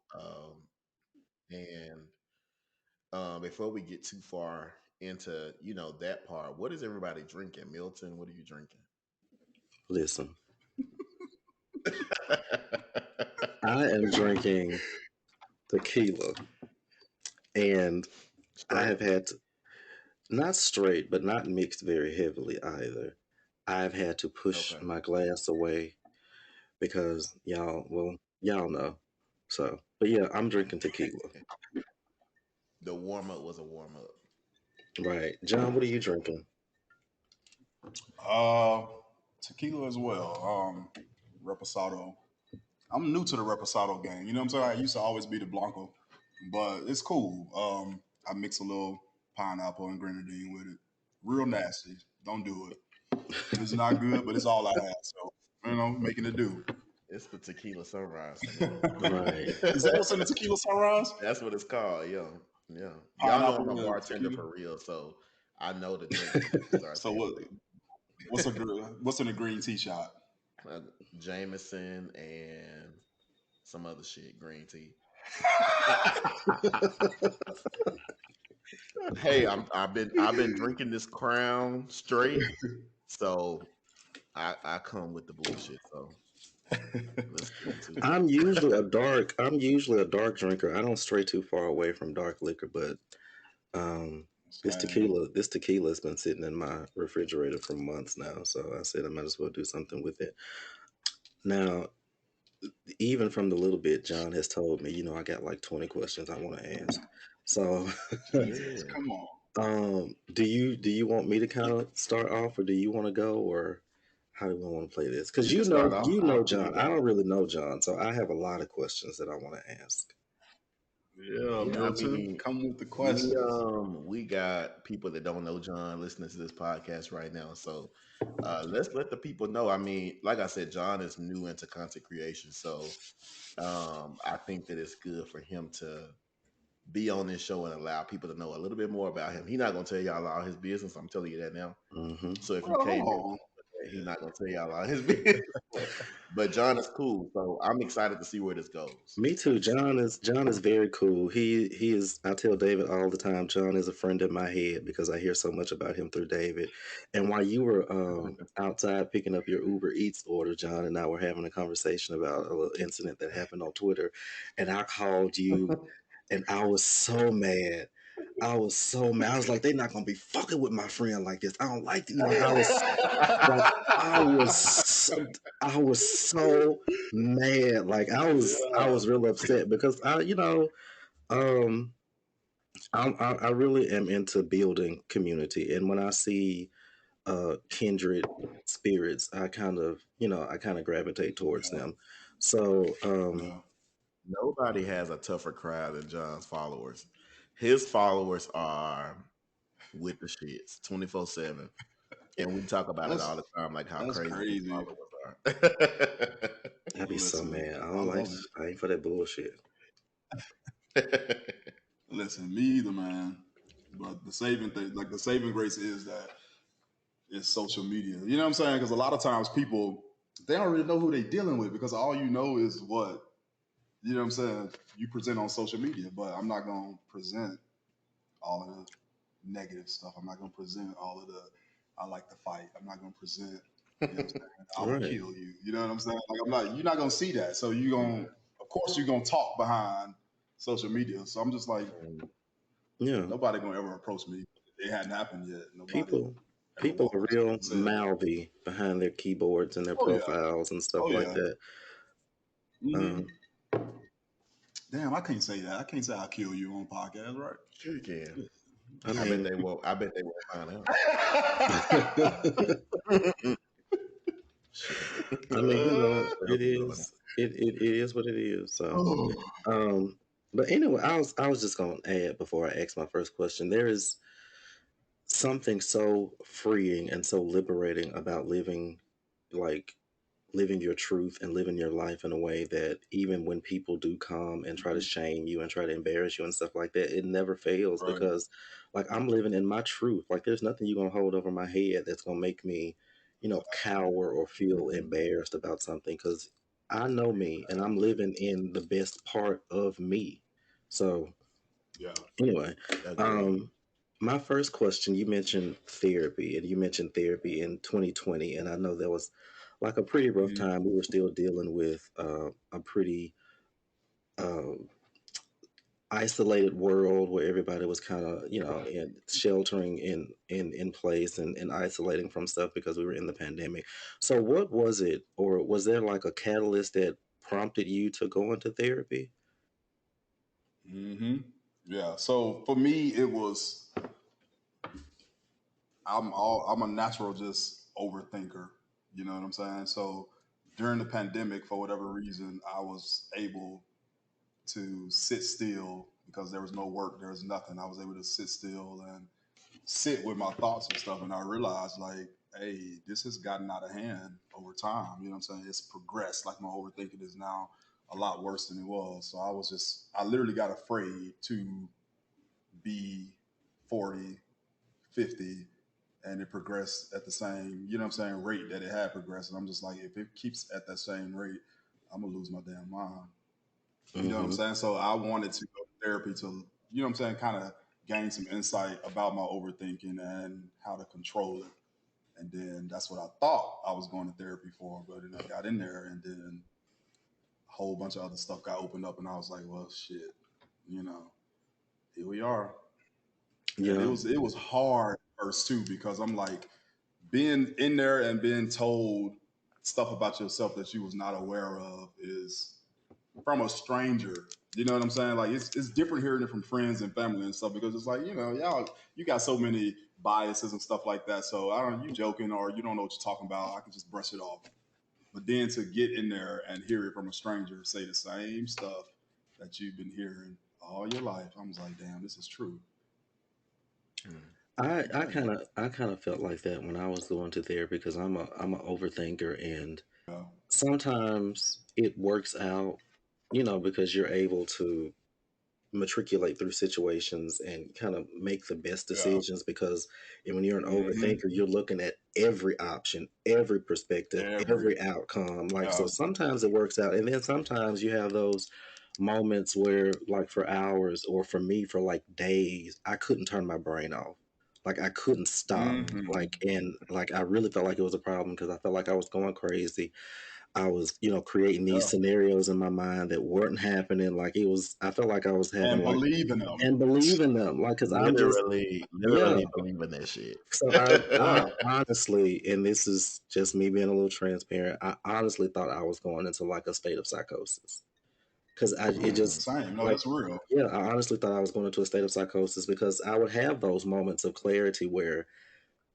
And before we get too far into that part, what is everybody drinking? Milton, what are you drinking? Listen, I am drinking tequila, and I Straight. have had to, not straight, but not mixed very heavily either. I've had to push Okay. my glass away because y'all know, So, but yeah, I'm drinking tequila. The warm up was a warm up. Right, John, what are you drinking? Uh, Tequila as well. Reposado. I'm new to the Reposado game. You know what I'm saying? I used to always be the Blanco, but it's cool. I mix a little pineapple and grenadine with it. Real nasty. Don't do it. It's not good, but it's all I have. So, making it do. It's the tequila sunrise for me. Right. Is that what's in the tequila sunrise? That's what it's called. Yeah, yeah. Y'all know I'm Pineapple a and bartender tequila. for real, so I know the drinks before we start So saying what? What's in a green tea shot? it. Jameson and some other shit, green tea. Hey, I've been drinking this Crown straight, so I come with the bullshit. So let's get into it. I'm usually a dark drinker. I don't stray too far away from dark liquor, but um, Same. this tequila has been sitting in my refrigerator for months now. So I said I might as well do something with it. Now, even from the little bit John has told me, I got like 20 questions I want to ask. So, Jesus, Yeah, come on. do you want me to kind of start off, or do you want to go, or how do we want to play this? Because you can start off. you I'll know John. I piggyback. don't really know John, so I have a lot of questions that I want to ask. Yeah, Yeah, I Milton, mean, come with the we questions. we got people that don't know John listening to this podcast right now. So let's let the people know. I mean, like I said, John is new into content creation, so I think that it's good for him to be on this show and allow people to know a little bit more about him. He's not gonna tell y'all all his business. I'm telling you that now. Hmm. So if you Well, came hold here, on. he's not gonna tell y'all all his business. But John is cool, so I'm excited to see where this goes. Me too. John is very cool. He is. I tell David all the time. John is a friend in my head because I hear so much about him through David. And while you were outside picking up your Uber Eats order, John and I were having a conversation about a little incident that happened on Twitter, and I called you, and I was so mad. I was so mad. I was like, they're not gonna be fucking with my friend like this. I don't like, I was like, I was, so, I was so mad. Like I was real upset because um, I really am into building community, and when I see kindred spirits, I kind of gravitate towards Yeah, them. So yeah. Nobody has a tougher crowd than John's followers. His followers are with the shits 24/7. And we talk about it all That's the time, like how that's crazy his crazy. followers I'd be so Listen, mad. I I don't like. love it. I ain't for that bullshit. are. Listen, me either, man. But the saving thing, like the saving grace, is that it's social media. You know what I'm saying? Because a lot of times people they don't really know who they're dealing with because all you know is what you know what I'm saying. You present on social media, but I'm not gonna present all of the negative stuff. I'm not gonna present all of the I like to fight. I'm not gonna present. You know what I'm saying? I will Right. kill you. You know what I'm saying? Like I'm not. You're not gonna see that. So you gonna, Yeah. of course, you're gonna talk behind social media. So I'm just like, And Yeah. nobody gonna ever approach me. It hadn't happened yet. Nobody People ever people walked are up to me real and said, mouthy behind their keyboards and their "Oh yeah, profiles and stuff oh like yeah." that. Hmm. Um, Damn, I can't say that. I can't say I'll kill you on podcast, right? sure you can. I I bet mean, they won't. I bet they won't find out. Shit. I mean, They'll it be doing is it is what it is. So, Oh, um, but anyway, I was just gonna add before I ask my first question. There is something so freeing and so liberating about like living your truth and living your life in a way that even when people do come and try to mhm, shame you and try to embarrass you and stuff like that, it never fails right. because like I'm living in my truth. Like there's nothing you're gonna hold over my head that's gonna make me, cower or feel Mhm. embarrassed about something because I know me and I'm living in the best part of me. So Yeah. anyway, Agreed. um, my first question, you mentioned therapy, and you mentioned therapy in 2020, and I know that was like a pretty rough Mhm, time. We were still dealing with a pretty uh, isolated world where everybody was kind of, in sheltering in place and isolating from stuff because we were in the pandemic. So, what was it, or was there like a catalyst that prompted you to go into therapy? Hmm. Yeah. So for me, it was I'm a natural just overthinker. You know what I'm saying? So during the pandemic, for whatever reason, I was able to sit still because there was no work, there was nothing. I was able to sit still and sit with my thoughts and stuff, and I realized like, hey, this has gotten out of hand over time. You know what I'm saying? It's progressed. Like my overthinking is now a lot worse than it was. So I literally got afraid to be 40, 50, and it progressed at the same, you know what I'm saying, rate that it had progressed. And I'm just like, if it keeps at that same rate, I'm gonna lose my damn mind. You know what I'm Hmm. saying? So I wanted to go to therapy to, you know what I'm saying, kind of gain some insight about my overthinking and how to control it. And then that's what I thought I was going to therapy for. But then I got in there and then a whole bunch of other stuff got opened up and I was like, well shit, you know, here we are. And Yeah. it was hard at first too, because I'm like being in there and being told stuff about yourself that you was not aware of is from a stranger. You know what I'm saying? Like it's different hearing it from friends and family and stuff because it's like, you know, y'all you got so many biases and stuff like that. So I don't you joking or you don't know what you're talking about. I can just brush it off. But then to get in there and hear it from a stranger say the same stuff that you've been hearing all your life, I was like, damn, this is true. Yeah. I kind of felt like that when I was going to therapy because I'm a overthinker, and Yeah. sometimes it works out, you know, because you're able to matriculate through situations and kind of make the best Yeah. decisions because when you're an Mm-hmm. overthinker, you're looking at every option, every perspective, Every every outcome. Like, yeah. so sometimes it works out. And then sometimes you have those moments where, like, for hours or for me, for like days, I couldn't turn my brain off. Like, I couldn't stop. Mm-hmm. Like, and like, I really felt like it was a problem because I felt like I was going crazy. I was, you know, creating these Yeah. scenarios in my mind that weren't happening. Like it was, I felt like I was having And like believe in them. and believe in them, like because I'm just yeah. Literally believe in that shit. So I Yeah. honestly, and this is just me being a little transparent. I honestly thought I was going into like a state of psychosis because I it just Same. No, like that's real. yeah, I honestly thought I was going into a state of psychosis because I would have those moments of clarity where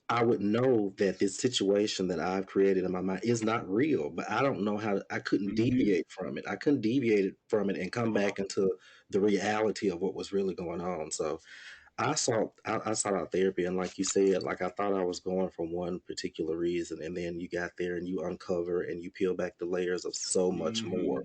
I would know that this situation that I've created in my mind is not real, but I don't know how I couldn't Mm-hmm. deviate from it. I couldn't deviate from it and come Uh-huh. back into the reality of what was really going on. So I sought out therapy, and like you said, like I thought I was going for one particular reason, and then you got there and you uncover and you peel back the layers of so much more,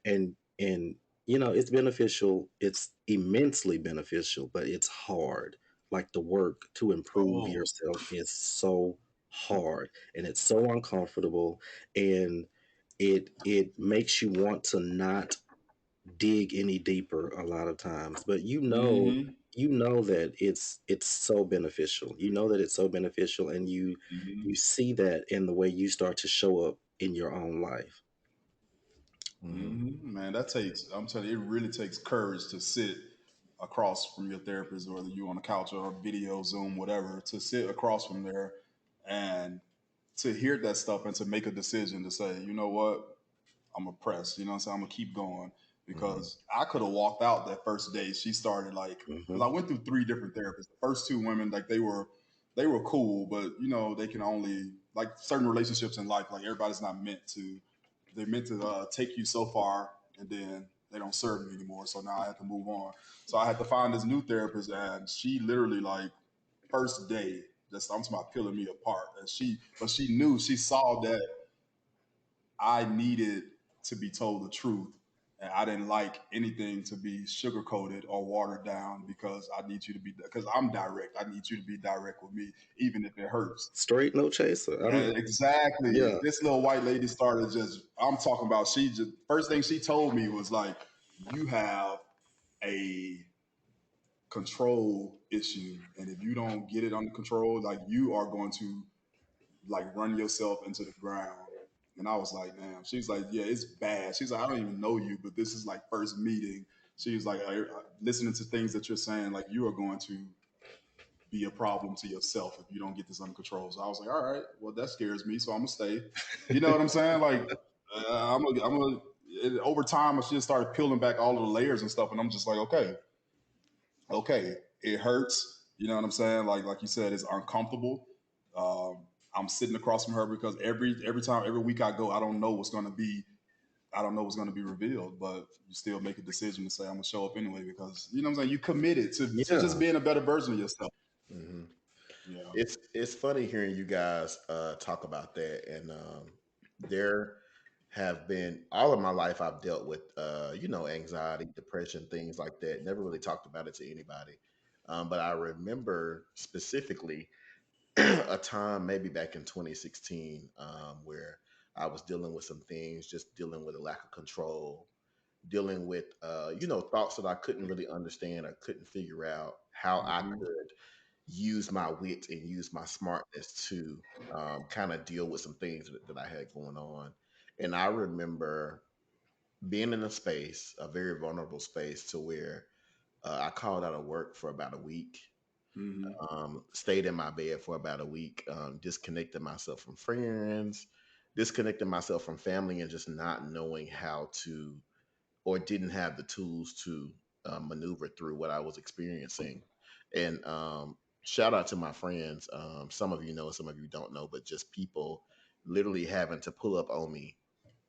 Mm-hmm. and you know it's beneficial. It's immensely beneficial, but it's hard. Like the work to improve Oh. yourself is so hard, and it's so uncomfortable, and it makes you want to not dig any deeper a lot of times, but Mm-hmm. you know that it's so beneficial, you know that it's so beneficial, and Mm-hmm. you see that in the way you start to show up in your own life. Hmm. Mm-hmm. Man, that takes, I'm telling you, it really takes courage to sit across from your therapist, whether you on the couch or video, Zoom, whatever, to sit across from there and to hear that stuff and to make a decision to say, you know what, I'm oppressed. You know what I'm saying? I'm gonna keep going Hmm. because I could have walked out that first day. She started like Hmm. because I went through three different therapists. The first two women, like they were cool, but you know they can only like certain relationships in life. Like everybody's not meant to. They're meant to take you so far, and then they don't serve me anymore. So now I have to move on. So I had to find this new therapist, and she literally like first day just I'm talking about peeling me apart. And she knew she saw that I needed to be told the truth. And I didn't like anything to be sugar coated or watered down because I need you to be, because I'm direct. I need you to be direct with me, even if it hurts. Straight no chaser. I mean, And exactly. yeah. This little white lady started just, I'm talking about, she just, first thing she told me was like, you have a control issue. And if you don't get it under control, like you are going to like run yourself into the ground. And I was like, damn. She's like, yeah, it's bad. She's like, I don't even know you, but this is like first meeting. She's like, listening to things that you're saying, like you are going to be a problem to yourself if you don't get this under control. So I was like, all right, well that scares me, so I'm gonna stay. You know what I'm saying? Like, I'm gonna. over time, I just started peeling back all of the layers and stuff, and I'm just like, okay, it hurts. You know what I'm saying? Like you said, it's uncomfortable. Um, I'm sitting across from her because every time, every week I go, I don't know what's going to be revealed, but you still make a decision to say I'm gonna show up anyway because you know what I'm saying. You committed to just Yeah. being a better version of yourself. Hmm. Yeah. It's funny hearing you guys talk about that, and there have been all of my life I've dealt with anxiety, depression, things like that. Never really talked about it to anybody, but I remember specifically a time maybe back in 2016 where I was dealing with some things, just dealing with a lack of control, dealing with thoughts that I couldn't really understand or couldn't figure out how I Hmm. could use my wit and use my smartness to kind of deal with some things that I had going on. And I remember being in a space, a very vulnerable space, to where I called out of work for about a week, Hmm. stayed in my bed for about a week, disconnected myself from friends, disconnected myself from family, and just not knowing how to or didn't have the tools to maneuver through what I was experiencing. And shout out to my friends. Some of you know, some of you don't know, but just people literally having to pull up on me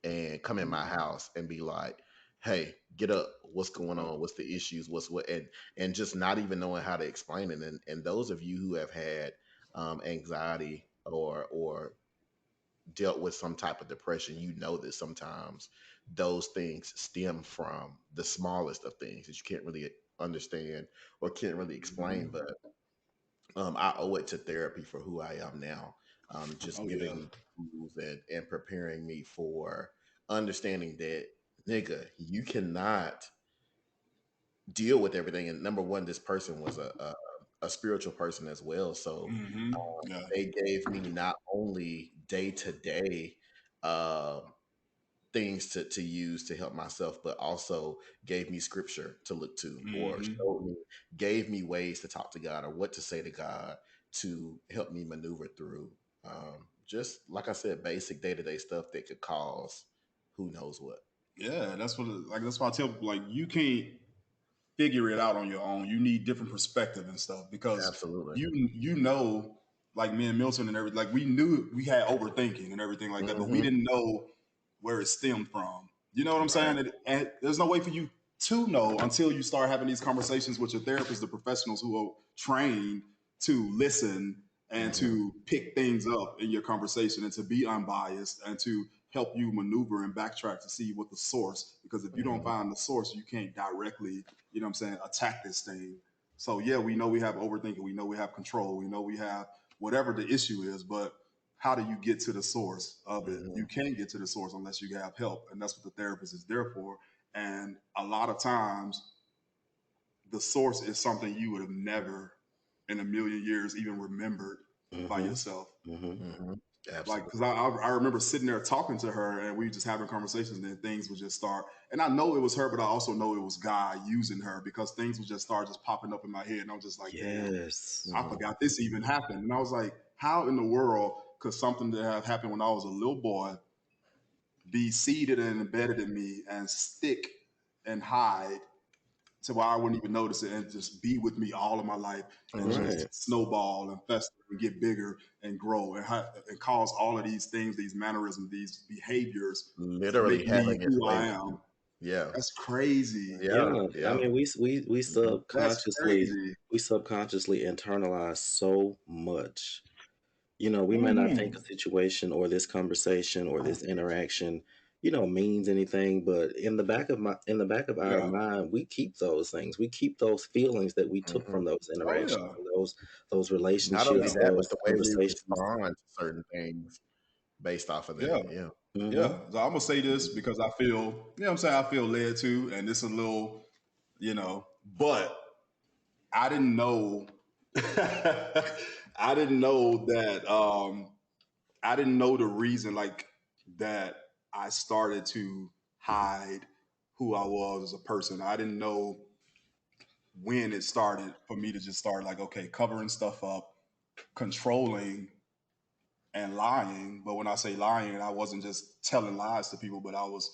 and come in my house and be like, "Hey, get up! What's going on? What's the issues? What's what?" And just not even knowing how to explain it. And those of you who have had anxiety or dealt with some type of depression, you know that sometimes those things stem from the smallest of things that you can't really understand or can't really explain. Hmm. But I owe it to therapy for who I am now. Just Oh yeah. giving me tools and preparing me for understanding that, nigga, you cannot deal with everything. And number one, this person was a spiritual person as well. So Hmm. Yeah. they gave me not only day to day things to use to help myself, but also gave me scripture to look to, or Hmm. gave me ways to talk to God or what to say to God to help me maneuver through. Just like I said, basic day to day stuff that could cause who knows what. Yeah, that's why I tell people like you can't figure it out on your own. You need different perspective and stuff because Absolutely. you know, like me and Milton and everything, like we knew we had overthinking and everything like that, but we Hmm. didn't know where it stemmed from. You know what I'm Right. saying? And there's no way for you to know until you start having these conversations with your therapists, the professionals who are trained to listen and Hmm. to pick things up in your conversation and to be unbiased and to help you maneuver and backtrack to see what the source, because if you don't Hmm. find the source, you can't directly, you know what I'm saying, attack this thing. So yeah, we know we have overthinking, we know we have control, we know we have whatever the issue is, but how do you get to the source of it? Hmm. You can't get to the source unless you have help, and that's what the therapist is there for. And a lot of times, the source is something you would have never in a million years even remembered by Mm-hmm. yourself. Mm-hmm. Hmm. Like, because Absolutely. I remember sitting there talking to her and we just having conversations and then things would just start. And I know it was her, but I also know it was God using her because things would just start just popping up in my head. And I was just like, damn, Yes. I Hmm. forgot this even happened. And I was like, how in the world could something that have happened when I was a little boy be seeded and embedded in me and stick and hide to where I wouldn't even notice it and just be with me all of my life and Hmm. Right. just snowball and fester and get bigger and grow and cause all of these things, these mannerisms, these behaviors to Literally make me having its who way I with you. am. Yeah. That's crazy. Yeah. Yeah. I Yeah. mean, we Hmm. That's crazy. we subconsciously internalize so much. You know, we may not think Hmm. a situation or this conversation or this interaction, means anything, but in the back of our Yeah. mind, we keep those things. We keep those feelings that we took Hmm. from those Oh interactions yeah. and those Not only relationships, Yeah. that, but those the way we conversations. respond to certain things based off of Yeah. that. Yeah. Yeah. Mhm. So I'm gonna say this because I feel, you know what I'm saying, I feel led to, and it's a little, but I didn't know I didn't know that I didn't know the reason like that I started to hide who I was as a person. I didn't know when it started for me to just start like, okay, covering stuff up, controlling and lying. But when I say lying, I wasn't just telling lies to people, but I was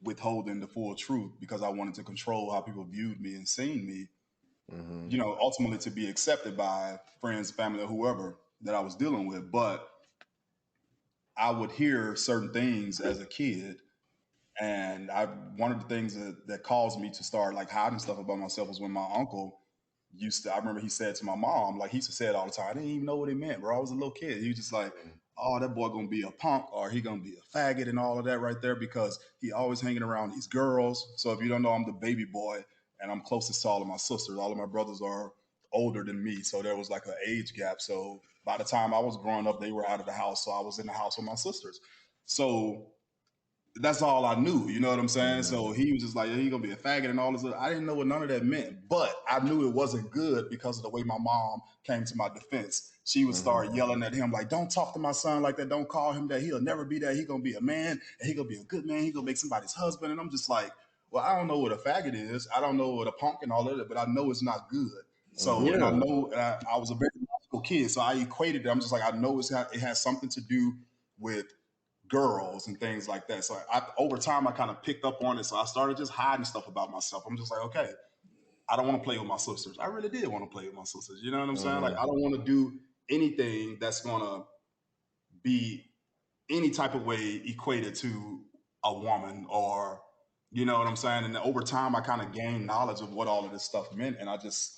withholding the full truth because I wanted to control how people viewed me and seen me, Mm-hmm. ultimately to be accepted by friends, family, or whoever that I was dealing with. But I would hear certain things as a kid. And one of the things that caused me to start like hiding stuff about myself was when my uncle I remember he said to my mom, like he used to say it all the time. I didn't even know what he meant, bro. I was a little kid. He was just like, oh, that boy gonna be a punk or he gonna be a faggot and all of that right there because he always hanging around these girls. So if you don't know, I'm the baby boy and I'm closest to all of my sisters. All of my brothers are older than me. So there was like an age gap. So by the time I was growing up, they were out of the house. So I was in the house with my sisters. So that's all I knew. You know what I'm saying? So Mm-hmm. he was just like, yeah, he gonna be a faggot and all this. I didn't know what none of that meant, but I knew it wasn't good because of the way my mom came to my defense. She would Mm-hmm. start yelling at him like, "Don't talk to my son like that. Don't call him that. He'll never be that. He gonna be a man and he gonna be a good man. He gonna make somebody's husband." And I'm just like, well, I don't know what a faggot is. I don't know what a punk and all of that, but I know it's not good. So, Mm-hmm. and I Yeah. know I was a very logical kid, so I equated it. I'm just like, I know it has something to do with girls and things like that. So over time, I kind of picked up on it. So I started just hiding stuff about myself. I'm just like, okay, I don't want to play with my sisters. I really did want to play with my sisters. You know what I'm saying? Like, Mm-hmm. I don't want to do anything that's going to be any type of way equated to a woman or, you know what I'm saying? And over time, I kind of gained knowledge of what all of this stuff meant. And I just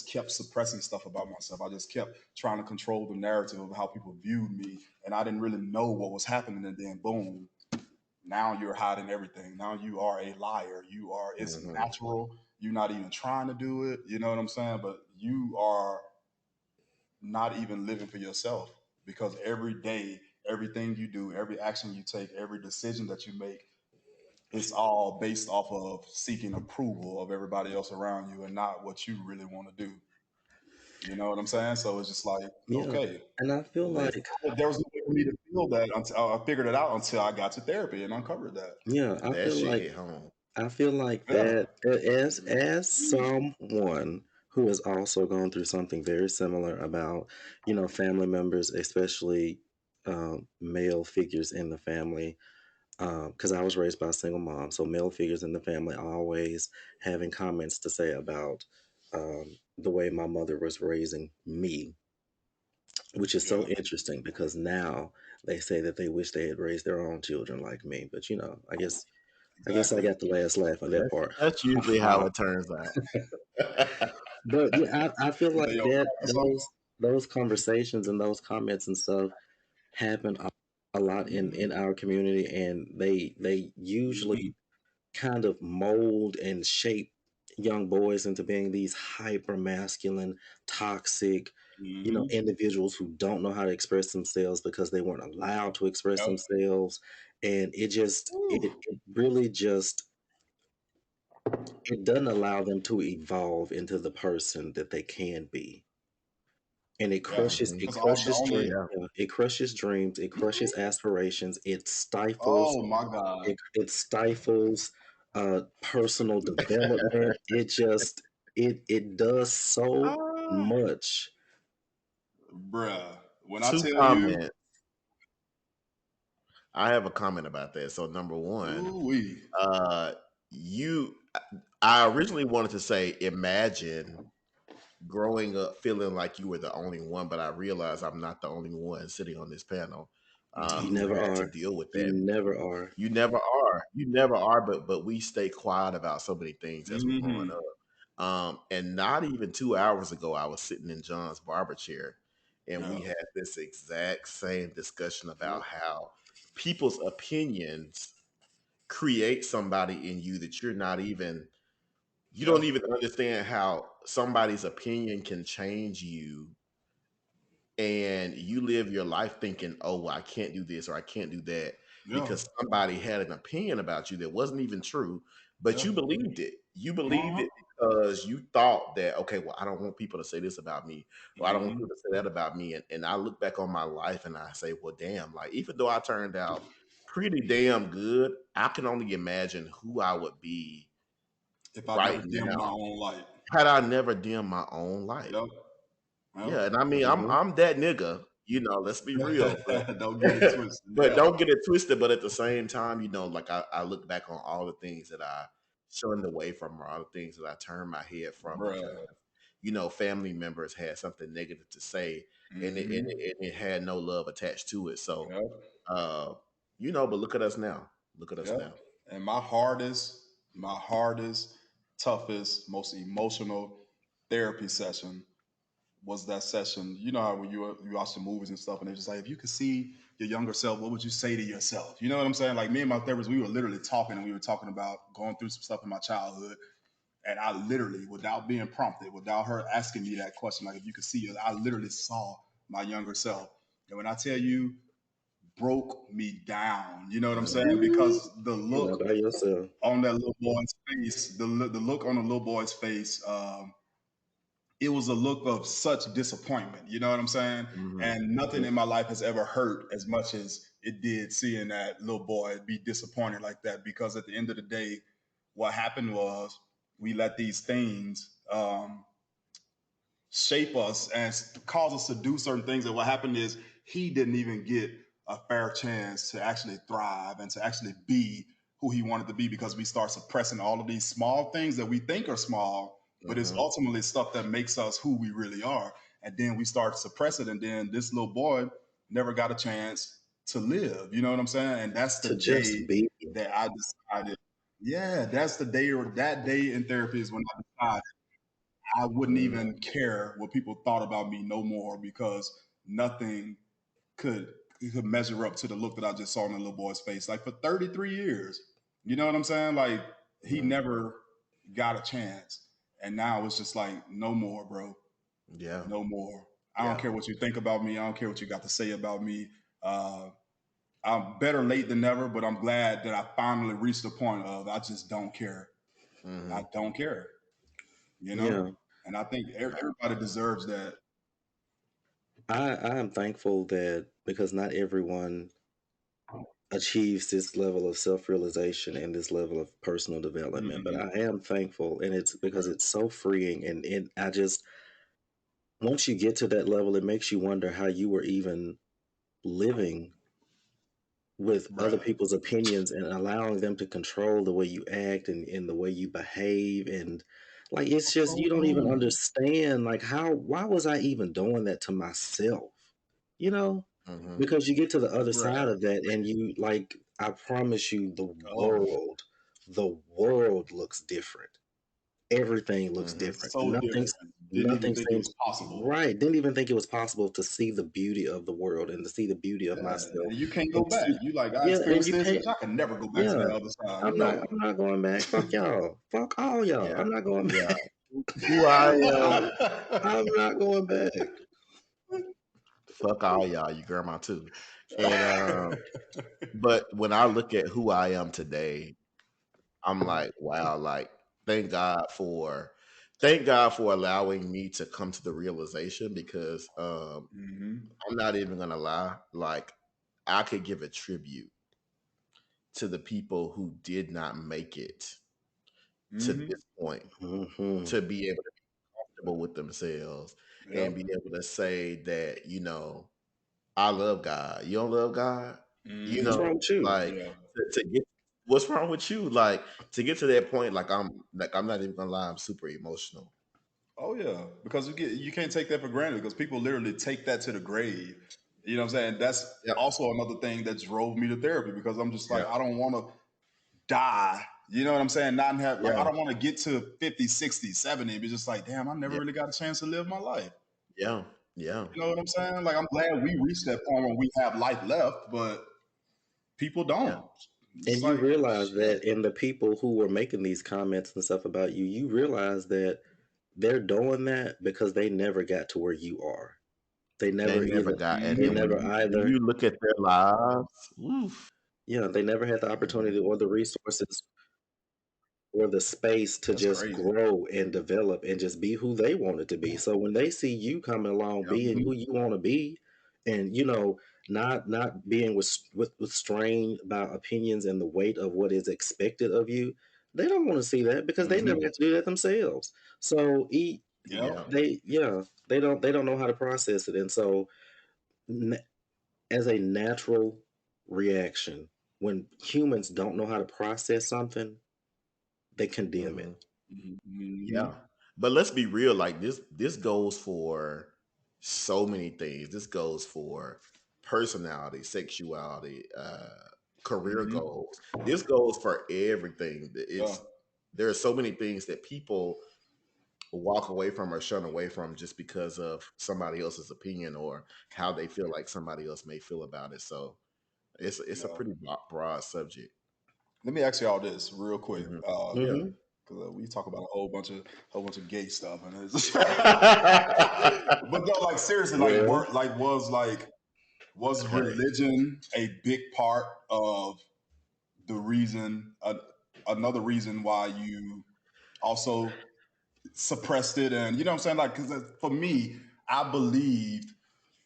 kept suppressing stuff about myself. I just kept trying to control the narrative of how people viewed me. And I didn't really know what was happening. And then boom, now you're hiding everything. Now you are a liar. It's Mm-hmm. natural. You're not even trying to do it. You know what I'm saying? But you are not even living for yourself because every day, everything you do, every action you take, every decision that you make, it's all based off of seeking approval of everybody else around you and not what you really want to do. You know what I'm saying? So it's just like, Yeah. okay, And I feel Listen, like, there was no way for me to feel that until I figured it out until I got to therapy and uncovered that. yeah, I that feel shit like hit home. Yeah. that as someone who has also gone through something very similar about, family members, especially male figures in the family, because I was raised by a single mom, so male figures in the family always having comments to say about the way my mother was raising me, which is so Yeah. interesting because now they say that they wish they had raised their own children like me. But I guess I Exactly. got the last laugh on that part. That's usually how it turns out. But yeah, I feel But like they don't that crack us up. those conversations and those comments and stuff happen a lot in our community, and they Mm-hmm. usually kind of mold and shape young boys into being these hyper masculine, toxic, Mm-hmm. individuals who don't know how to express themselves because they weren't allowed to express Yep. themselves. And it really just it doesn't allow them to evolve into the person that they can be. And it Yeah. crushes Mm-hmm. it Because all the crushes only dream Yeah. it crushes dreams, it crushes aspirations, it stifles oh my God. it stifles personal development. It does so Ah, much. Bruh. When I two tell you, comments. I have a comment about that. So number one, ooh wee. uh, you, I originally wanted to say, imagine growing up feeling like you were the only one, but I realized I'm not the only one sitting on this panel You Mm-hmm. who never had to are. deal with You that. never are. You never are. You never are. But we stay quiet about so many things as we're growing Mm-hmm. up. And not even 2 hours ago, I was sitting in John's barber chair, and Yeah. we had this exact same discussion about Yep. how people's opinions create somebody in you that you're not even. You Yep. don't even understand how somebody's opinion can change you, and you live your life thinking, "Oh, well, I can't do this or I can't do that," Yeah. because somebody had an opinion about you that wasn't even true, but Yeah. you believed it. You believed Uh-huh. it because you thought that, okay, well, I don't want people to say this about me, or I don't want Mm-hmm. people to say that about me. And I look back on my life and I say, well, damn, like even though I turned out pretty damn good, I can only imagine who I would be If I right never dimmed my now own light. had I never dimmed my own light. Yep. Yep. Yeah, and I mean, I'm Hmm. I'm that nigga. let's be real. But Don't get it twisted. but Yeah, don't get it twisted. But at the same time, like I look back on all the things that I shunned away from, or all the things that I turned my head from because bruh. family members had something negative to say, and it had no love attached to it. So, Yep, uh, but look at us now. Look at us yep. now. And my hardest, toughest, most emotional therapy session was that session. You know how when you watch the movies and stuff, and they're just like, if you could see your younger self, what would you say to yourself? You know what I'm saying? Like me and my therapist, we were literally talking, and we were talking about going through some stuff in my childhood. And I literally, without being prompted, without her asking me that question, like if you could see it, I literally saw my younger self. And when I tell you, broke me down. You know what I'm saying? Ooh, Because the you're not look by yourself. on that little boy's face, the look on the little boy's face, it was a look of such disappointment. You know what I'm saying? Hmm. And nothing Mhm. in my life has ever hurt as much as it did seeing that little boy be disappointed like that. Because at the end of the day, what happened was we let these things shape us and cause us to do certain things. And what happened is he didn't even get a fair chance to actually thrive and to actually be who he wanted to be because we start suppressing all of these small things that we think are small, but it's Hmm. ultimately stuff that makes us who we really are. And then we start to suppress it. And then this little boy never got a chance to live. You know what I'm saying? And that's the To just day be. that I decided, yeah, that's the day or that day in therapy is when I decided I wouldn't Hmm. even care what people thought about me no more because nothing could could measure up to the look that I just saw in the little boy's face. Like for 33 years, you know what I'm saying? Like he Hmm. never got a chance, and now it's just like no more, bro, Yeah. no more. I don't Yeah. care what you think about me. I don't care what you got to say about me. Uh, I'm better late than never, but I'm glad that I finally reached the point of I just don't care. I Hmm. don't care, you know. Yeah. And I think everybody deserves that. I am thankful that because not everyone achieves this level of self-realization and this level of personal development, but Hmm. I am thankful, and it's because it's so freeing, and I just once you get to that level, it makes you wonder how you were even living with other Right. people's opinions and allowing them to control the way you act and the way you behave, and like it's just you Hold don't even on. understand like how why was I even doing that to myself, you know, Hmm. because you get to the other side Right. of that and you like I promise you Oh, the world looks different, everything looks Hmm. different. so different. Didn't even Nothing think it seems was possible. right. Didn't even think it was possible to see the beauty of the world and to see the beauty of Yeah. myself And you can't go and back. see You like, I yeah, and experienced you this, can't bitch. I can never go back to yeah. the other side. No. I'm not going back. Fuck y'all. Fuck all y'all. Yeah. I'm not going Yeah. back. Who I am. I'm not going back. Fuck all y'all. Your grandma too. And but when I look at who I am today, I'm like, wow, like thank God for thank God for allowing me to come to the realization because Hmm. I'm not even gonna lie, like I could give a tribute to the people who did not make it to Hmm. this point Hmm. to be able to be comfortable with themselves and be Yep. able to say that, I love God. You don't love God? You What's Hmm. wrong know, with you? like Yeah. to get what's wrong with you? Like to get to that point, I'm not even gonna lie, I'm super emotional. Oh yeah. Because you can't take that for granted because people literally take that to the grave. You know what I'm saying? That's Yep. also another thing that drove me to therapy because I'm just like, Yeah. I don't want to die. You know what I'm saying? Not have like I Yeah. don't want to get to 50, 60, 70 and be just like, damn, I never Yeah. really got a chance to live my life. Yeah. Yeah. You know what I'm saying? Like I'm glad we reached that point when we have life left, but people Yeah. don't. It's And you like realize shit. that in the people who were making these comments and stuff about you, you realize that they're doing that because they never got to where you are. They They never never either, got, and they then Hmm. never when either, you look at their lives, oof. yeah, they never had the Mhm. opportunity or the resources or the space to That's just crazy. grow and develop and just be who they wanted to be. So when they see you coming along Yep. being Hmm. who you want to be, and not being with strained by opinions and the weight of what is expected of you, they don't want to see that because they never Hmm. got to do that themselves. So Yep. Yeah. they don't know how to process it, and so na- as a natural reaction, when humans don't know how to process something, they condemn it. Hmm. Mm-hmm. Yeah, but let's be real. Like this goes for so many things. This goes for personality, sexuality, career Mm-hmm. goals. This goes for everything. Yeah. There are so many things that people walk away from or shun away from just because of somebody else's opinion or how they feel like somebody else may feel about it. So it's a Yeah. pretty broad subject. Let me ask y'all this real quick. Hmm. Yeah. Hmm. Because we talk about a whole bunch of gay stuff, and it's but no, like seriously, like Well, work, like was Okay. religion a big part of the reason, another reason why you also suppressed it, and you know what I'm saying, like because for me, I believed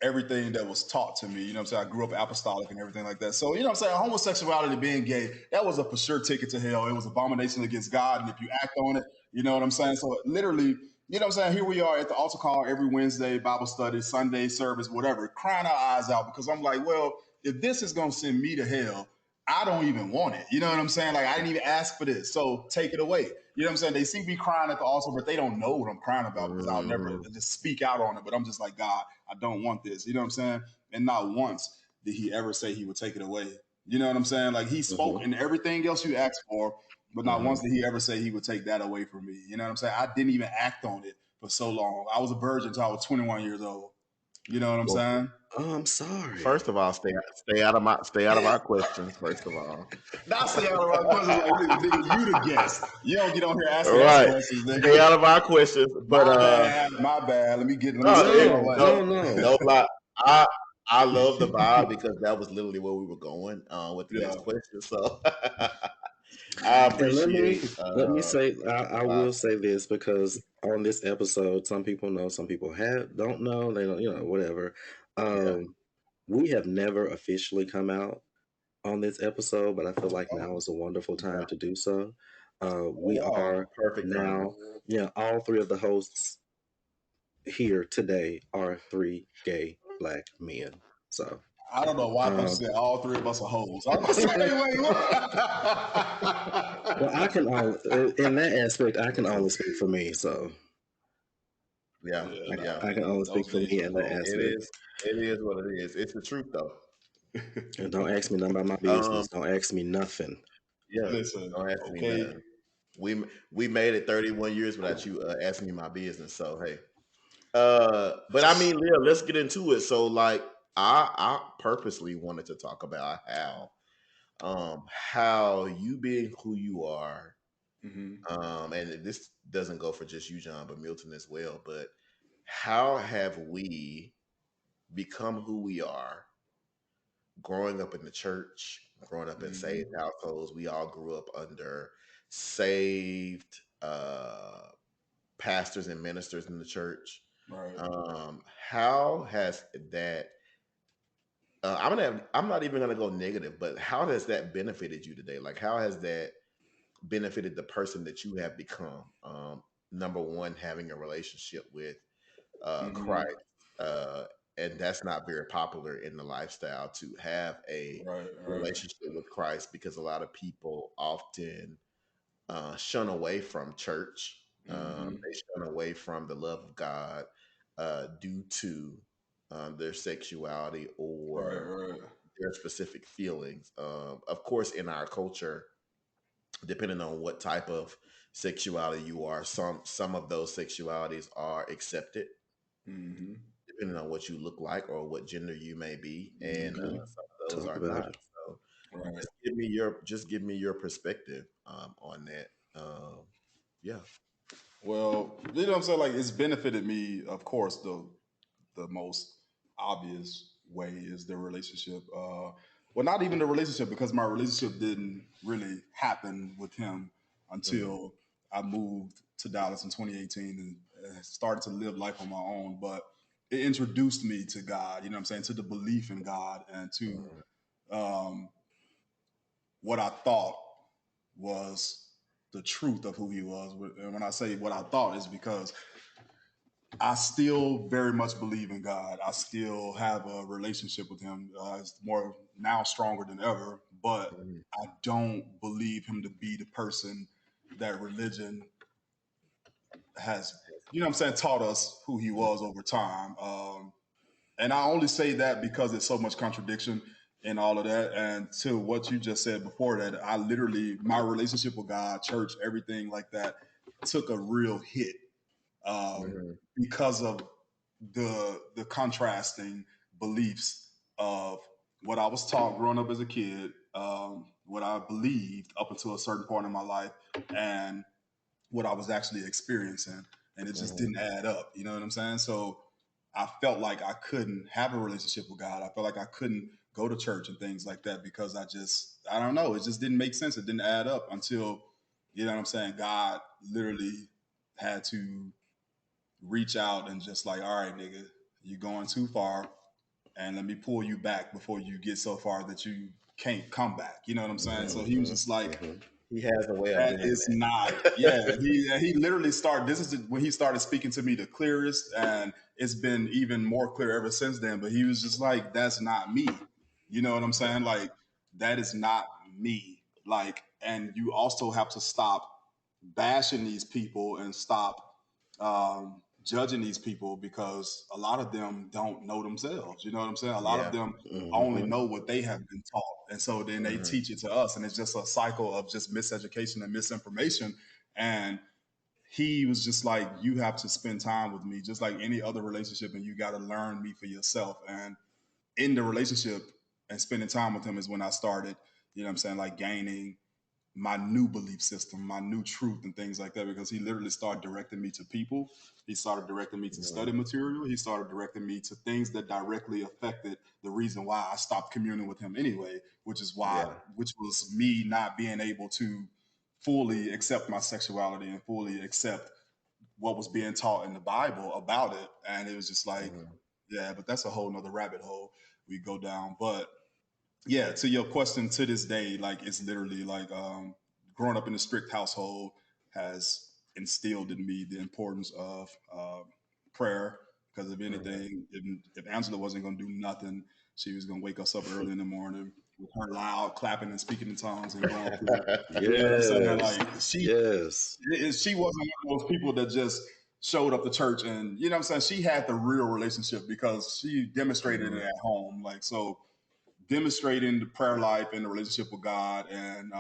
everything that was taught to me. You know what I'm saying? I grew up apostolic and everything like that. So, you know what I'm saying? Homosexuality, being gay, that was a for sure ticket to hell. It was abomination against God. And if you act on it, you know what I'm saying? So literally, you know what I'm saying? Here we are at the altar call every Wednesday, Bible study, Sunday service, whatever, crying our eyes out because I'm like, well, if this is going to send me to hell, I don't even want it. You know what I'm saying? Like I didn't even ask for this. So take it away. You know what I'm saying? They see me crying at the altar, but they don't know what I'm crying about because I'll never Hmm. just speak out on it. But I'm just like, God, I don't want this. You know what I'm saying? And not once did he ever say he would take it away. You know what I'm saying? Like he spoke hmm in everything else you asked for, but not once Hmm. did he ever say he would take that away from me. You know what I'm saying? I didn't even act on it for so long. I was a virgin until I was 21 years old. You know what I'm Well, saying? oh, I'm sorry. first of all, stay out of our questions. First of all, Not stay out of my questions like nigga, you the guest. You don't get on here all asking us right, questions, stay nigga. out of our questions. But My bad, my bad. Let me no, stay out it, of No, the way. no, no, no. no lie. I love the vibe because that was literally where we were going with the Yeah. next question. So I And appreciate let me say, the I vibe. will say this because on this episode, some people know, some people have don't know. They don't, whatever. Yeah. Um, we have never officially come out on this episode, but I feel like Oh, now is a wonderful Yeah. time to do so. We wow. are Perfect timing. now, all three of the hosts here today are three gay black men. So, I don't know why I thought you um, said all three of us are hoes. I was about to say, wait, well, I what? can only, in that aspect, I can only speak for me. So, Yeah. Yeah, Yeah. nah, I can only speak those for days me are in that gone. It aspect. is. It is what it is. It's the truth though. And don't ask me nothing about my Um. business. Don't ask me nothing. Yeah. Listen, Don't ask me okay. nothing. We made it 31 years without you asking me my business. So hey. But I mean, Leah, let's get into it. So like, I purposely wanted to talk about how you being who you are, Hmm. and this doesn't go for just you, John, but Milton as well. But how have we become who we are growing up in the church, growing up in saved Hmm. households? We all grew up under saved pastors and ministers in the church. Right. How has that? I'm not even gonna go negative, but how has that benefited you today? Like, how has that benefited the person that you have become? Number one, having a relationship with Christ, Hmm. uh, and that's not very popular in the lifestyle to have a Right. Right. relationship with Christ because a lot of people often shun away from church. Hmm. They shun away from the love of God due to their sexuality Right. or Right. their specific feelings. Of course, in our culture, depending on what type of sexuality you are, some of those sexualities are accepted, Hmm. depending on what you look like or what gender you may be, and Hmm. some of those Talk are about not. it. So, Right. just give me your perspective on that. Yeah. Well, you know what I'm saying? Like it's benefited me, of course, the most obvious way is the relationship. Well, not even the relationship because my relationship didn't really happen with him Mhm. until I moved to Dallas in 2018 and started to live life on my own. But it introduced me to God, you know what I'm saying, to the belief in God and to Mhm. um, what I thought was the truth of who he was. And when I say what I thought is because I still very much believe in God. I still have a relationship with Him. It's more now stronger than ever, but Mhm. I don't believe Him to be the person that religion has, you know what I'm saying, taught us who He was over time. And I only say that because there's so much contradiction in all of that. And to what you just said before that, I literally, my relationship with God, church, everything like that took a real hit Mhm. because of the contrasting beliefs of what I was taught growing up as a kid, what I believed up until a certain point in my life, and what I was actually experiencing, and it just Mhm. didn't add up. You know what I'm saying? So I felt like I couldn't have a relationship with God. I felt like I couldn't go to church and things like that because I don't know, it just didn't make sense. It didn't add up until, you know what I'm saying, God literally had to reach out and just like, all right, nigga, you're going too far, and let me pull you back before you get so far that you can't come back. You know what I'm saying? So he was Mhm. just like, Mhm. He has a way of that doing is not, yeah. that. He literally started. This is when he started speaking to me the clearest, and it's been even more clear ever since then. But he was just like, "That's not me." You know what I'm saying? Like that is not me. Like, and you also have to stop bashing these people and stop judging these people because a lot of them don't know themselves. You know what I'm saying? A lot of Yeah. them only Mhm. know what they have been taught. And so then they Mhm. teach it to us. And it's just a cycle of just miseducation and misinformation. And he was just like, you have to spend time with me, just like any other relationship, and you got to learn me for yourself. And in the relationship and spending time with him is when I started, you know what I'm saying, like gaining my new belief system, my new truth, and things like that. Because he literally started directing me to people. He started directing me to study Mhm. material. He started directing me to things that directly affected the reason why I stopped communing with him anyway, Yeah. which was me not being able to fully accept my sexuality and fully accept what was being taught in the Bible about it. And it was just like, Mhm. yeah, but that's a whole nother rabbit hole we go down. But yeah, to your question, to this day, like it's literally like growing up in a strict household has instilled in me the importance of prayer. Because if Mhm. anything, if Angela wasn't going to do nothing, she was going to wake us up early in the morning with her loud clapping and speaking in tongues and going through. You know what I'm saying? Yes. Like Yes. she wasn't one of those people that just showed up to church and you know what I'm saying. She had the real relationship because she demonstrated it Mhm. at home. Like so, demonstrating the prayer life and the relationship with God. And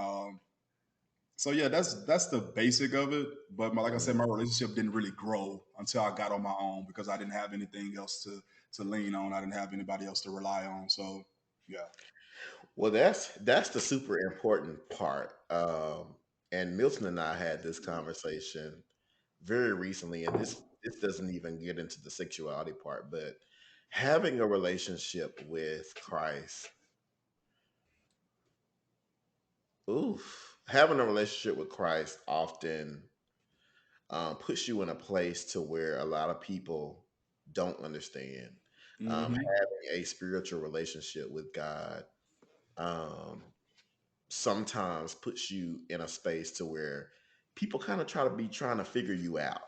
so yeah, that's the basic of it. But like I said, Mhm. my relationship didn't really grow until I got on my own because I didn't have anything else to lean on. I didn't have anybody else to rely on. So yeah. Well, that's the super important part. And Milton and I had this conversation very recently, and this doesn't even get into the sexuality part, but having a relationship with Christ, oof, having a relationship with Christ often puts you in a place to where a lot of people don't understand. Mm-hmm. Having a spiritual relationship with God um, sometimes puts you in a space to where people kind of try to be trying to figure you out.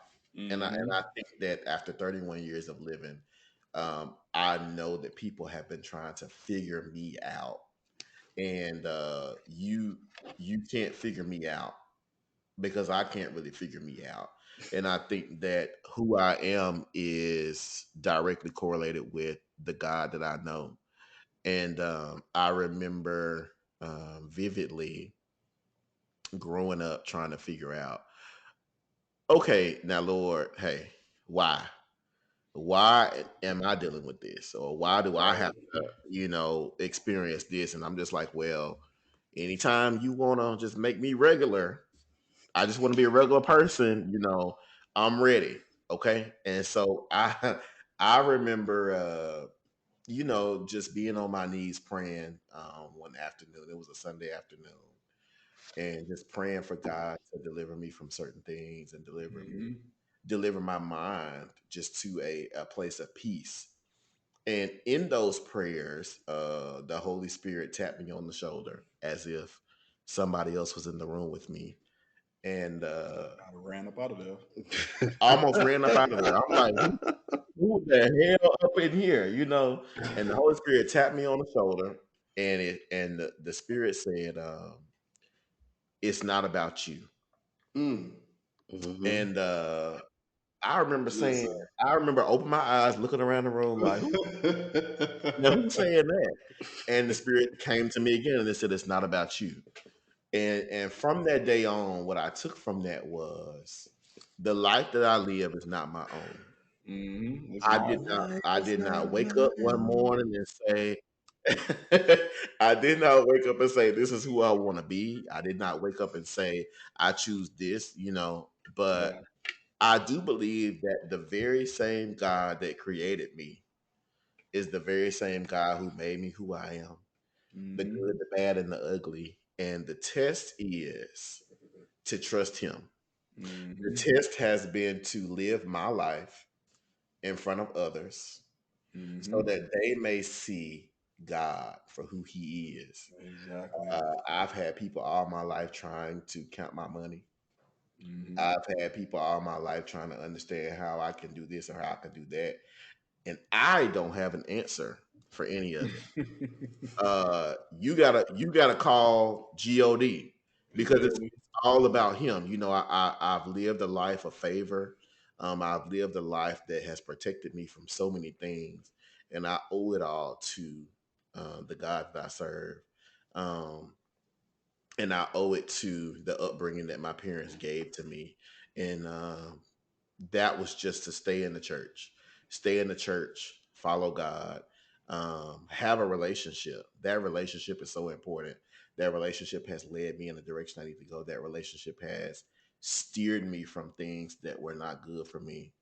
And I Mm-hmm. think that after 31 years of living, I know that people have been trying to figure me out, and you can't figure me out because I can't really figure me out. And I think that who I am is directly correlated with the God that I know. And I remember vividly growing up trying to figure out, okay, now Lord, hey, why? Why am I dealing with this? Or why do I have Right. to, experience this? And I'm just like, well, anytime you want to just make me regular, I just want to be a regular person, I'm ready. Okay. And so I I remember just being on my knees praying one afternoon. It was a Sunday afternoon. And just praying for God to deliver me from certain things and Mm-hmm. deliver my mind just to a place of peace. And in those prayers, the Holy Spirit tapped me on the shoulder as if somebody else was in the room with me. and I'd have ran up out of there. almost ran up out of there. I'm like, who the hell up in here? And the Holy Spirit tapped me on the shoulder, and the Spirit said, "It's not about you." Mm. Hmm. And I remember saying, Listen. I remember opening my eyes, looking around the room, like, who's saying that? And the Spirit came to me again, and it said, "It's not about you." And from that day on, what I took from that was the life that I live is not my own. It's I not. did not Life I is did not not wake my up one own. morning and say I did not wake up and say this is who I want to be. I did not wake up and say I choose this, but Right. I do believe that the very same God that created me is the very same God who made me who I am. The Mm-hmm. good, the bad, and the ugly. And the test is to trust him. The Mm-hmm. test has been to live my life in front of others so Mm-hmm. that they may see God for who he is. Exactly. I've had people all my life trying to count my money. Mm-hmm. I've had people all my life trying to understand how I can do this or how I can do that. And I don't have an answer for any of it. You gotta call God because it's Good. all about him. I've lived a life of favor. I've lived a life that has protected me from so many things, and I owe it all to the God that I serve, um, and I owe it to the upbringing that my parents gave to me, and that was just to stay in the church, follow God, have a relationship. That relationship is so important. That relationship has led me in the direction I need to go. That relationship has steered me from things that were not good for me.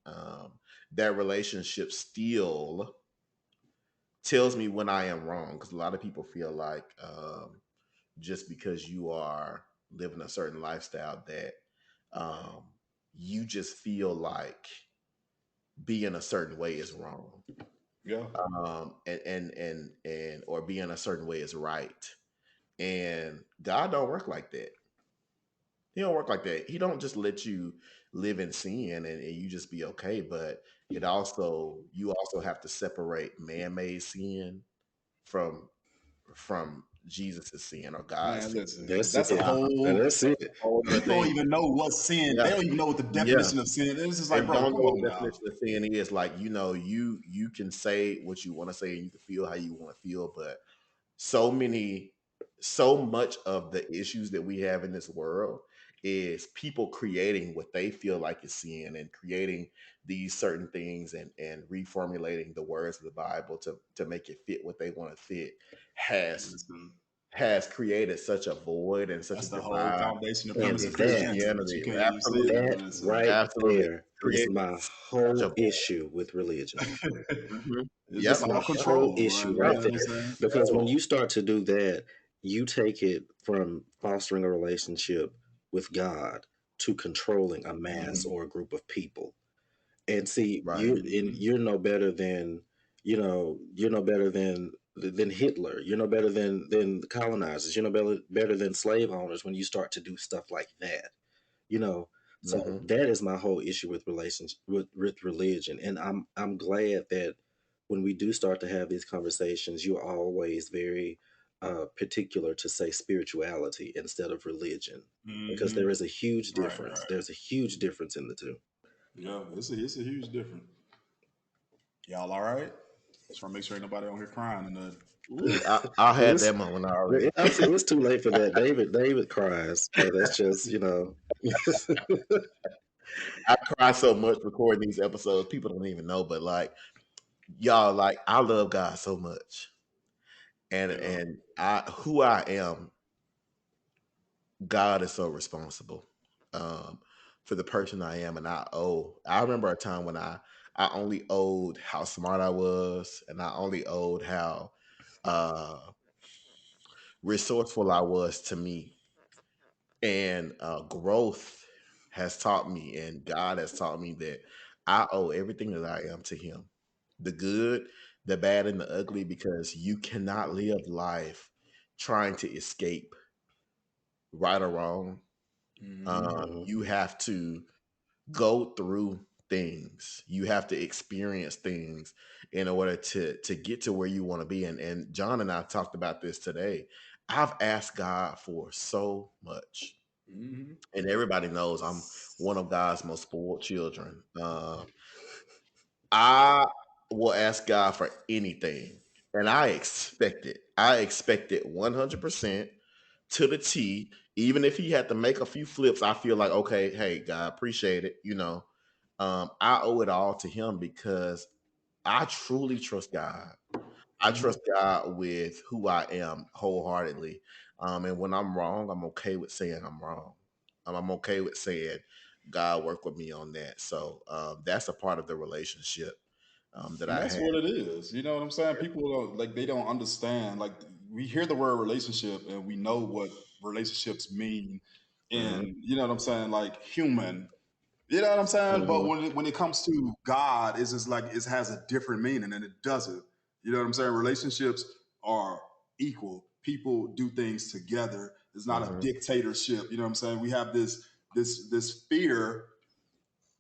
That relationship still tells me when I am wrong, because a lot of people feel like just because you are living a certain lifestyle that um, you just feel like being a certain way is wrong, Yeah. and or being a certain way is right. And God don't work like that. He don't work like that. He don't just let you live in sin and you just be okay. But you also have to separate man-made sin from Jesus' sin or God's Man, sin. listen. That's That's a it. whole. And that's it. A whole other People don't thing. even know what sin. Yeah, They don't even know what the yeah. definition of sin is. It's just like, And bro, don't come know on what now. definition of sin is. Like, you can say what you want to say and you can feel how you want to feel, but so many so much of the issues that we have in this world is people creating what they feel like is sin and creating these certain things and reformulating the words of the Bible to make it fit what they want to fit has Listen, has created such a void and such a that's the whole divide foundation and And premise in of that Christianity. But you Christianity. can't even say it. Absolutely, that Listen, right absolutely there is created my such a whole void. issue with religion. Hmm. it's Yep, just That's my all yep, whole control, issue man. You yep. right know what I'm there. saying? Because when So, you start to do that, you take it from fostering a relationship with God to controlling a mass Mm-hmm. or a group of people. And see, right. Mm-hmm. you're no better than, you're no better than Hitler. You're no better than the colonizers. You're no better than slave owners when you start to do stuff like that. you know so Hmm. that is my whole issue with relations with religion, and I'm glad that when we do start to have these conversations, you're always very particular to say spirituality instead of religion, because Mm-hmm. there is a huge Right, difference. right. There's a huge difference in the two. Yeah, it's a huge difference. Y'all all right? Just want to make sure ain't nobody on here crying and Look, I had it's that moment already. it's too late for that. David cries, so that's just I cry so much recording these episodes. People don't even know, but like y'all, like I love God so much, and yeah. and I who I am, God is so responsible um, for the person I am, and I owe. I remember a time when I only owed how smart I was, and I only owed how uh, resourceful I was to me, and growth has taught me, and God has taught me that I owe everything that I am to Him, the good, the bad, and the ugly, because you cannot live life trying to escape right or wrong. Hmm. Hmm. You have to go through things. You have to experience things in order to get to where you want to be. And John and I talked about this today. I've asked God for so much. Hmm. And everybody knows I'm one of God's most spoiled children. I will ask God for anything, and I expect it. I expect it 100% to the T. Even if he had to make a few flips, I feel like, okay, hey, God, appreciate it. I owe it all to Him because I truly trust God. I Hmm. trust God with who I am wholeheartedly. And when I'm wrong, I'm okay with saying I'm wrong. I'm okay with saying, God, work with me on that. So that's a part of the relationship that And I that's have. what it is. You know what I'm saying? People don't like they don't understand. Like we hear the word relationship and we know what relationships mean Mhm, in, you know what I'm saying, like human. You know what I'm saying? But mhm. when it comes to God, it's just like it has a different meaning and it doesn't. You know what I'm saying? Relationships are equal. People do things together. It's not a Mhm. dictatorship. You know what I'm saying? We have this fear,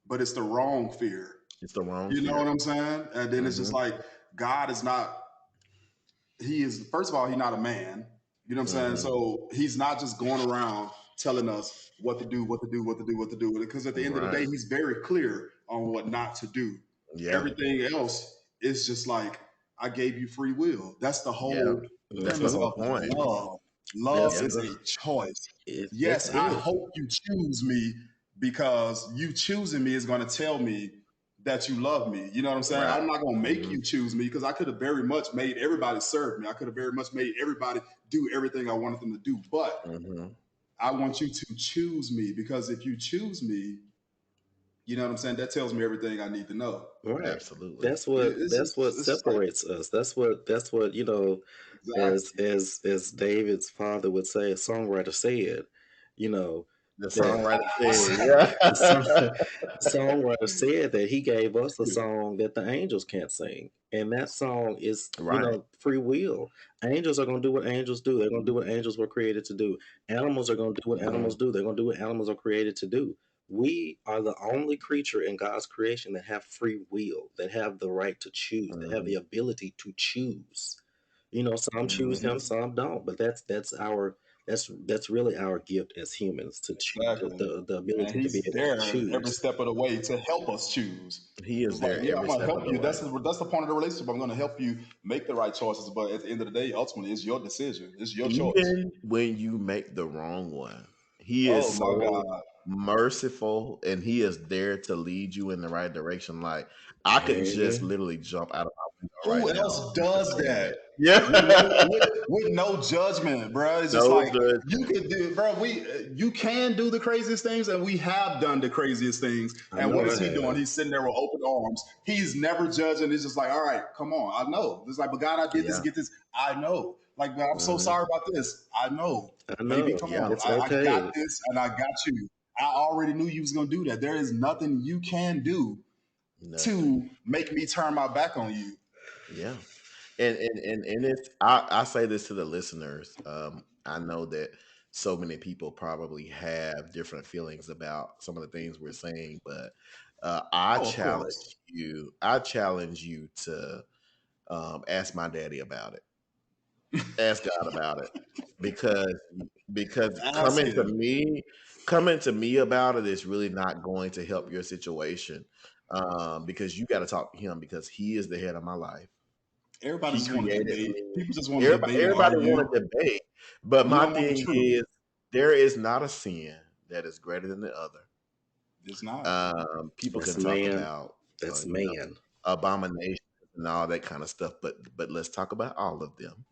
but it's the wrong fear. It's the wrong You know fear. what I'm saying? And then it's just Mhm, like God is not. He is first of all, he's not a man. You know what I'm saying? mhm. So he's not just going around telling us what to do, what to do, what to do, what to do. Because at the end of the day, Right. he's very clear on what not to do. Yeah. Everything else is just like I gave you free will. That's the Yeah. whole That's the premise Hmm. whole of point. love. Love That's Yeah. is a choice. it Yes, I is. hope you choose me because you choosing me is going to tell me that you love me. You know what I'm saying? Right. I'm not going to make Mhm, you choose me because I could have very much made everybody serve me. I could have very much made everybody do everything I wanted them to do. But mhm. I want you to choose me because if you choose me, you know what I'm saying? That tells me everything I need to know. Right. Absolutely. That's what It's that's what just, it's just like, separates us. That's what as exactly. as David's father would say, a songwriter said, you know, The that songwriter the, song, said, the songwriter said that he gave us a Yeah. song that the angels can't sing. And that song is, right. free will. Angels are gonna do what angels do. They're gonna do Mhm. what angels were created to do. Animals are gonna do what animals Mhm. do. They're gonna do what animals are created to do. We are the only creature in God's creation that have free will, that have the right to choose, that have the Mhm. ability to choose. Some choose Mhm. him, some don't. But that's really our gift as humans, to choose, Exactly. the And ability to be he's able to there every choose. step of the way to help us choose. He is It's like, there yeah, I'm every gonna step of help the you. way. That's the point of the relationship. I'm gonna help you make the right choices. But at the end of the day, ultimately, it's your decision. It's your choice. Even when you make the wrong one, he is Oh my so God. merciful and he is there to lead you in the right direction. Like I could just Mhm. literally jump out of my window Who right now else if you does were saying that? that. Yeah. With no judgment, bro. It's just No like you judgment. could do, bro. You can do the craziest things, and we have done the craziest things. I And know what I is he doing? have. He's sitting there with open arms. He's never judging. It's just like, all right, come on. I know. It's like, but God, I did this. Yeah. Get this. I know. Like, man, I'm so Hmm. sorry about this. I know. I Baby, know. come Yeah. on. It's I got okay. this, and I got you. I already knew you was gonna do that. There is nothing you can do Nothing. to make me turn my back on you. Yeah. And it's I say this to the listeners. I know that so many people probably have different feelings about some of the things we're saying, but Oh, of course. I challenge you to ask my daddy about it. Ask God about it. Because because Ask him. coming to me about it is really not going to help your situation. Because you got to talk to him because he is the head of my life. Everybody He just want to created debate. me. People just want to Everybody, debate and everybody argue. want to debate, but You my don't want the thing truth. is, there is not a sin that is greater than the other. It's not. People That's can talk man. about, That's you know, man. abominations and all that kind of stuff, but let's talk about all of them.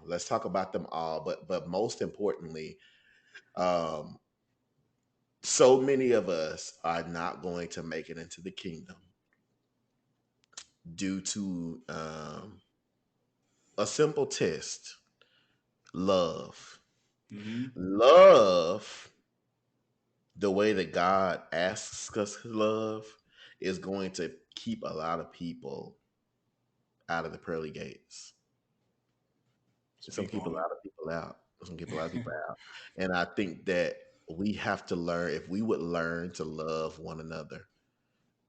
Let's talk about them all, but most importantly, um, so many of us are not going to make it into the kingdom due to a simple test: love. Hmm. Love, the way that God asks us to love, is going to keep a lot of people out of the pearly gates. It's gonna Speak keep a on it. lot of people out. It's gonna keep a lot of people out. And I think that we have to learn, if we would learn to love one another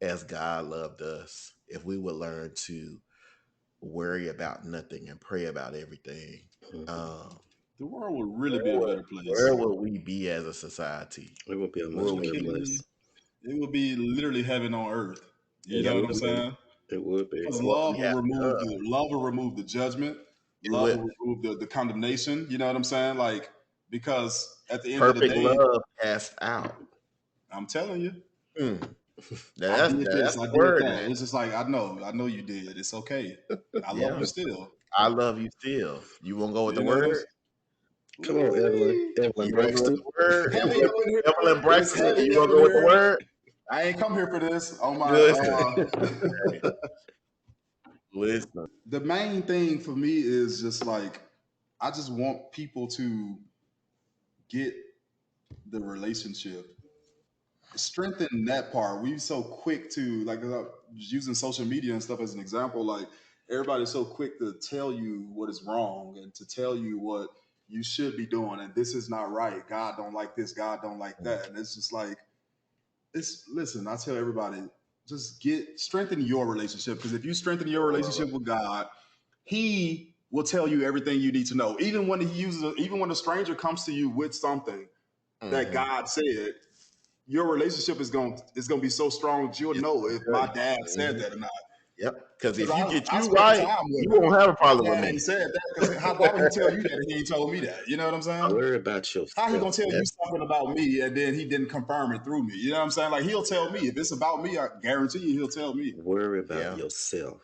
as God loved us, if we would learn to worry about nothing and pray about everything, Mhm. um, The world would really be where a would better where place. would we be as a society? It would be a Where much would better we be? place. Literally, it would be literally heaven on earth. You It know Yep. what would I'm be. saying? It would be. Because But we have love. love will remove the judgment. It Love would will remove the condemnation. You know what I'm saying? Like, because at the end of the perfect day, love cast out. I'm telling you, Mm. I That's did this, that's I the did word, that. man. It's just like I know you did. It's okay. I love Yeah. you still. I love you still. You won't go with the You know what I'm word? saying? Come on, Evelyn. Ooh-wee. Evelyn You won't go with Braxton. the word? Heavy up in here. Evelyn It's Braxton, heavy you up won't in go with the here. word? I ain't come here for this. On my Listen, listen. the main thing for me is just like I just want people to get the relationship, strengthen that part. We so quick to like using social media and stuff as an example. Like everybody's so quick to tell you what is wrong and to tell you what you should be doing, and this is not right. God don't like this. God don't like that. And it's just like it's listen. I tell everybody, just get strengthen your relationship because if you strengthen your relationship with God, He will tell you everything you need to know. Even when a stranger comes to you with something that Mm-hmm. God said, your relationship is going to be so strong that you'll It's know gonna if tell my you. dad said Mhm. that or not. Yep. Because Because if you get I you spent right, time you with him. won't have a My problem with dad ain't me. said that because why would he tell you that if he ain't told me that? You know what I'm saying? Worry about How he gonna yourself. tell you That, something about me and then he didn't confirm it through me? You know what I'm saying? Like he'll tell me if it's about me. I guarantee you he'll tell me. Worry about yeah. yourself.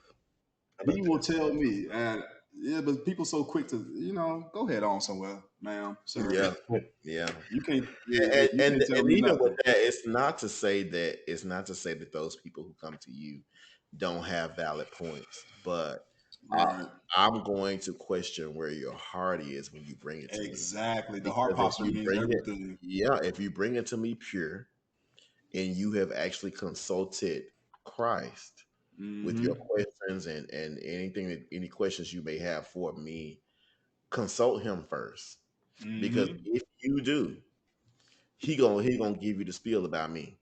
How He about will that? tell me. And yeah, but people so quick to go ahead on somewhere, ma'am, sir. Yeah. Yeah. You can't tell And me even with nothing. that, it's not to say that those people who come to you don't have valid points, but I, Right. I'm going to question where your heart is when you bring it to me. Exactly. The heart Because if posture you means bring it, everything. yeah, if you bring it to me pure and you have actually consulted Christ with Mm-hmm. your questions and any questions you may have for me, consult him first. Because Mm-hmm. if you do, he gonna give you the spiel about me.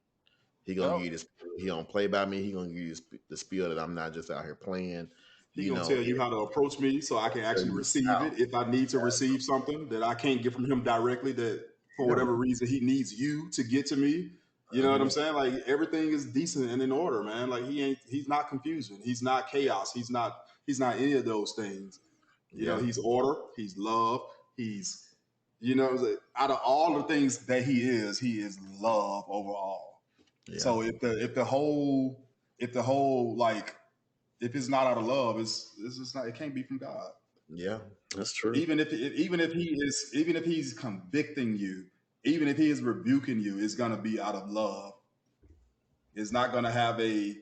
He gonna give Yep. you this. He gonna play by me. He gonna give you the spiel that I'm not just out here playing. He gonna tell you how to approach me so I can Tell actually you receive how. it. If I need to receive something that I can't get from him directly, that for Yeah. whatever reason he needs you to get to me. You know what I'm Mhm. saying? Like everything is decent and in order, man. Like he's not confusion. He's not chaos. He's not any of those things. Yeah. He's order, he's love, he's out of all the things that he is love overall. Yeah. So if the whole like if it's not out of love, it's just not. It can't be from God. Yeah. That's true. Even if he's convicting you, even if he is rebuking you, it's gonna be out of love. It's not gonna have a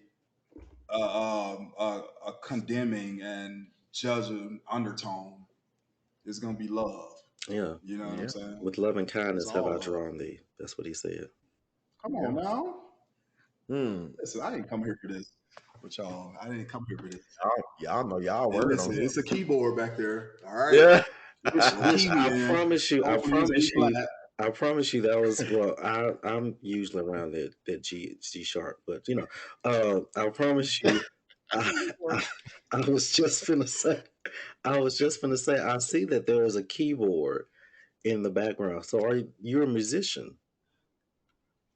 condemning and judging undertone. It's gonna be love. Yeah. You know what I'm Yeah. saying? With love and It's kindness have all I love. drawn thee. That's what he said. Come Yeah. on now. Hmm. Listen, I didn't come here for this with y'all. I didn't come here for this. Y'all know y'all Hey, word on listen, him. it's a keyboard back there. All right. Yeah. With a Which key in. I Hopefully it's promise A you, flat. I promise you that was well. I'm usually around that G sharp, but I promise you, I, I, I was just gonna say, I see that there is a keyboard in the background. So you're a musician?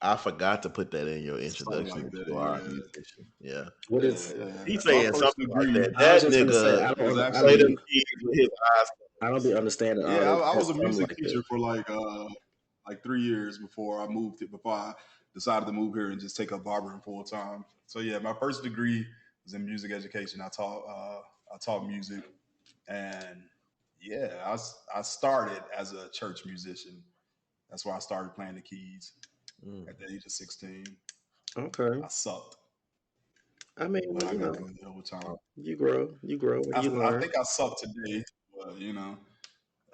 I forgot to put that in your Something introduction like that that. you are a Yeah. musician. Yeah. What Yeah, is? yeah. He's My saying first something like degree that. I was That just gonna say nigga was I don't play them actually keys with his eyes be understanding all yeah, that, I that was a stuff music like teacher that. for like 3 years before I decided to move here and just take up barbering full time. So yeah, my first degree was in music education. I taught music and yeah, I started as a church musician. That's why I started playing the keys closed. at the age of 16. Okay. I sucked, I mean, but well, I got good over time. you grow, and I, you I learn. think I sucked today, but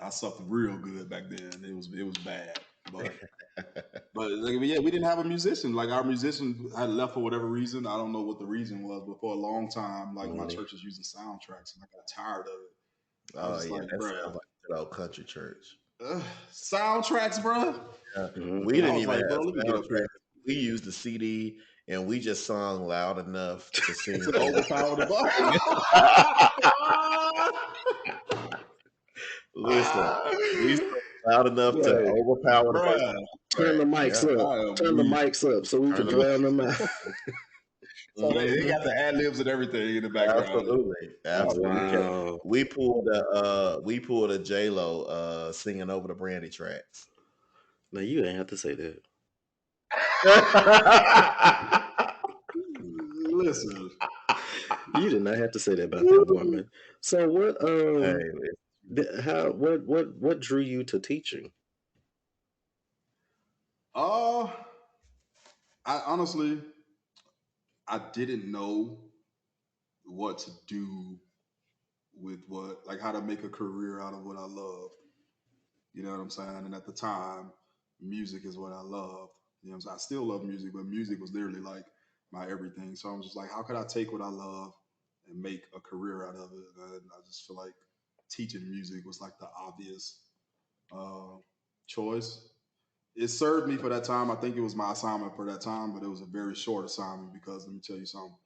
I sucked real good back then. It was bad, but like, yeah, we didn't have a musician. Like our musician had left for whatever reason. I don't know what the reason was, but for a long time, like my Money. church was using soundtracks, and I got tired of it. I was Oh just yeah, like, that bruh, sounds like a good old country church. Soundtracks, bro. Yeah. We Hmm. I didn't was even like, bro, have let me get up soundtracks. here We used the CD and we just sung loud enough to sing to over. overpower the bar. Listen, we sung loud enough to Right. overpower the person Bruh, on the Turn track. the mics Yeah. up. I am Turn the weak. mics up so we Turn can them. drown them out. So they Hmm. got the ad libs and everything in the background. Absolutely. I Absolutely. believe it. Wow. We pulled a J Lo singing over the Brandy tracks. Now you ain't have to say that. Listen, You did not have to say that about that woman. So what? Hey, How? What drew you to teaching? uh, I honestly I didn't know what to do with what, like how to make a career out of what I love. You know what I'm saying? And at the time, music is what I loved. You know what I'm saying? I still love music, but music was literally like my everything. So I'm just like, how could I take what I love and make a career out of it? And I just feel like teaching music was like the obvious uh, choice. It served me for that time. I think it was my assignment for that time, but it was a very short assignment because let me tell you something.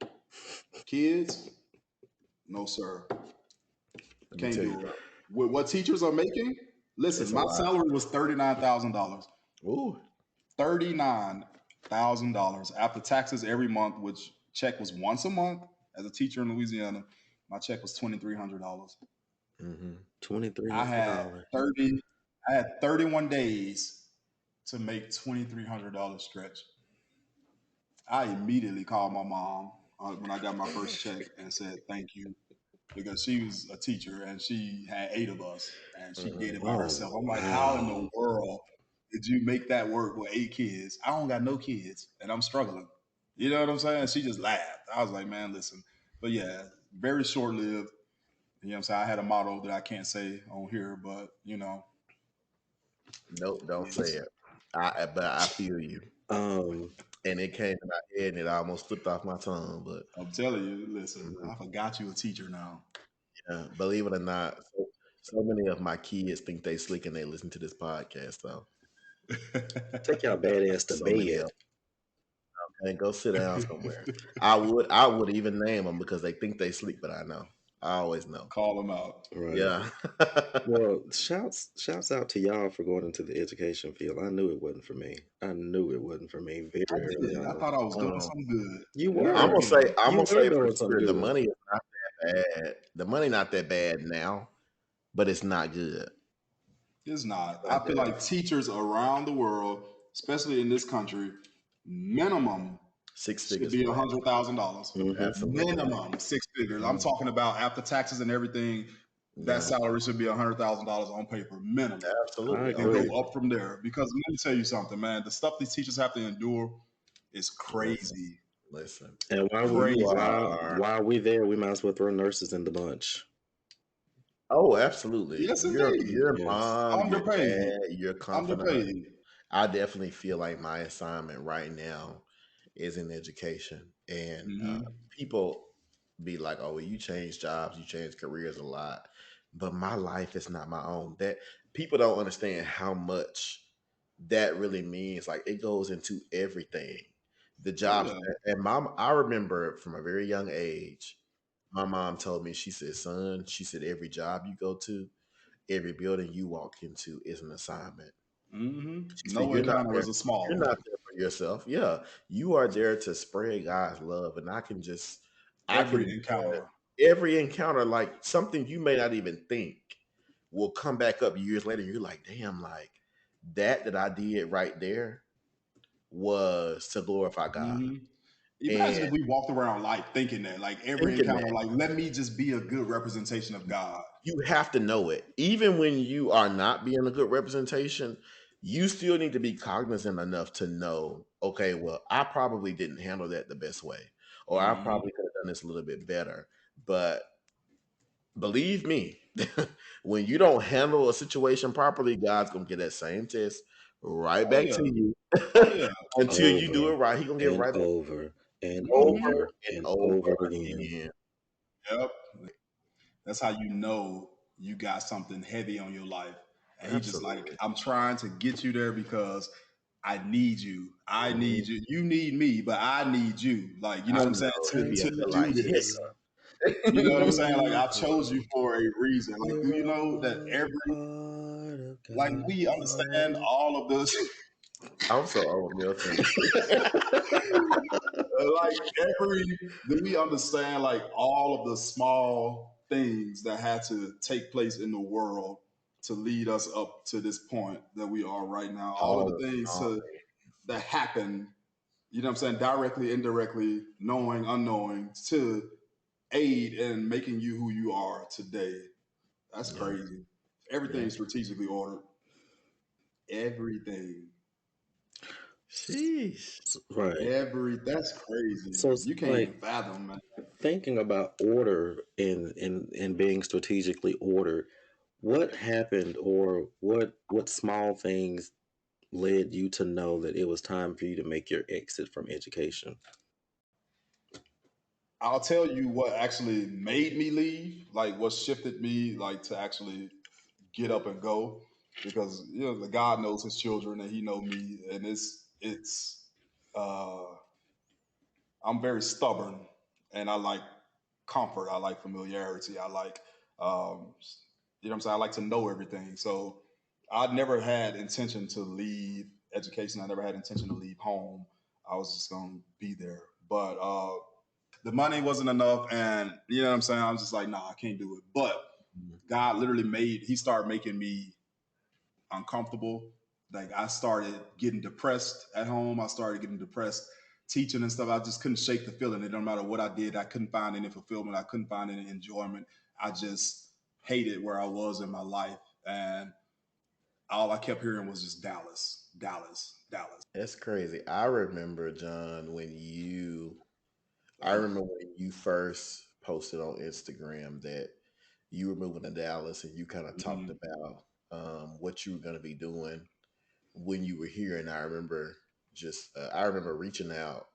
Kids, no sir, let me can't tell you do it. something. With what teachers are making, listen, It's a my lot. salary was $39,000. Ooh. $39,000 after taxes every month, which check was once a month. As a teacher in Louisiana, my check was $2,300. Hmm. $twenty three I hundred had dollars. 30. I had 31 days to make $2,300 stretch. I immediately called my mom when I got my first check and said thank you because she was a teacher and she had eight of us and she did Hmm. it by Oh herself. I'm like, how in the wow. world did you make that work with eight kids? I don't got no kids and I'm struggling. You know what I'm saying? She just laughed. I was like, man, listen. But yeah, very short lived. You know what I'm saying? I had a motto that I can't say on here, but you know, Nope, don't say it's, it. But I feel you. Um. And it came to my head and it almost slipped off my tongue. But I'm telling you, listen, mhm, I forgot you a teacher now. yeah, believe it or not, so many of my kids think they slick and they listen to this podcast. So Take y'all bad ass to so many of bed. them. And go sit down somewhere. I would even name them because they think they sleep, but I know. I always know. Call them out. Right. Yeah. Well, shouts out to y'all for going into the education field. I knew it wasn't for me. I knew it wasn't for me I very early did. I on. thought I was doing um, something good, You and here I I'm were. gonna say am. I'm You gonna were say for doing something sure the good. money is not that bad. The money not that bad now, but it's not good. It's not. I Not feel that like teachers around the world, especially in this country, minimum six should figures be flat. $100,000. Hmm. Absolutely. Minimum six figures. I'm Mhm. talking about after taxes and everything. That Yeah, salary should be $100,000 on paper, minimum, I absolutely. On and agree. go paper. up from there. Because let me tell you something, man. The stuff these teachers have to endure is Listen, crazy, listen. And You crazy. are while we there, we might as well throw nurses in the bunch. oh, absolutely. Yes, indeed. Your Yes. mom, your Underpaid. dad, your confidant. Underpaid. I definitely feel like my assignment right now is in education. And Hmm. people be like, oh, well, you change jobs, you change careers a lot. But my life is not my own. That people don't understand how much that really means. Like it goes into everything. The Oh jobs yeah. and mom, I remember from a very young age, my mom told me, she said, son, she said, every job you go to, every building you walk into is an assignment. She said, No encounter is a you're small one. not there for yourself. Yeah. You are there to spread God's love. And I can Every encounter. every encounter, like something you may not even think will come back up years later. You're like, damn, like that I did right there was to glorify God. Hmm. And Imagine if we walked around life thinking that, like every thinking encounter, that like let me just be a good representation of God. you have to know it. Even when you are not being a good representation, you still need to be cognizant enough to know, okay, well, I probably didn't handle that the best way, or I Hmm. probably could have done this a little bit better. But believe me, when you don't handle a situation properly, God's gonna get that same test right Oh back yeah. to you Oh yeah. until you do it Over right. He gonna get and right back over and Hmm. over over and and over over again. again. Yep. That's how you know you got something heavy on your life. And he just like, Absolutely. I'm trying to get you there because I need you. I Mhm. need you. You need me, but I need you. Like, you know I what I'm saying? know he To be Thank out to there you, do like this. Jesus. Hitler. You know what I'm saying? Like, I chose you Jesus, for a reason. Like, do you you're know that all every a part of like we understand God. all of this I'm so old, Milton. like every do we understand like all of the small things that had to take place in the world to lead us up to this point that we are right now, all of All the the things small that happen, you know what I'm saying, directly, indirectly, knowing, unknowing, to aid in making you who you are today. That's things. Yeah, crazy. Everything yeah. strategically ordered. Everything. Sheesh. Right. That's crazy. So, You can't like, even fathom, man. thinking about order and being strategically ordered, what happened or what small things led you to know that it was time for you to make your exit from education? I'll tell you what actually made me leave, like what shifted me, like to actually get up and go, because you know the God knows His children and He know me, and it's uh, I'm very stubborn, and I like comfort, I like familiarity, I like um, you know what I'm saying, I like to know everything. So I never had intention to leave education. I never had intention to leave home. I was just gonna be there, but the money wasn't enough, and you know what I'm saying. I was just like, nah, I can't do it. But God literally He started making me uncomfortable. Like I started getting depressed at home. I started getting depressed teaching and stuff. I just couldn't shake the feeling. It don't matter what I did. I couldn't find any fulfillment. I couldn't find any enjoyment. I just hated where I was in my life, and all I kept hearing was just Dallas, Dallas, Dallas. That's crazy. I remember, John, I remember when you first posted on Instagram that you were moving to Dallas and you kind of talked Mhm. about what you were going to be doing when you were here. And I remember reaching out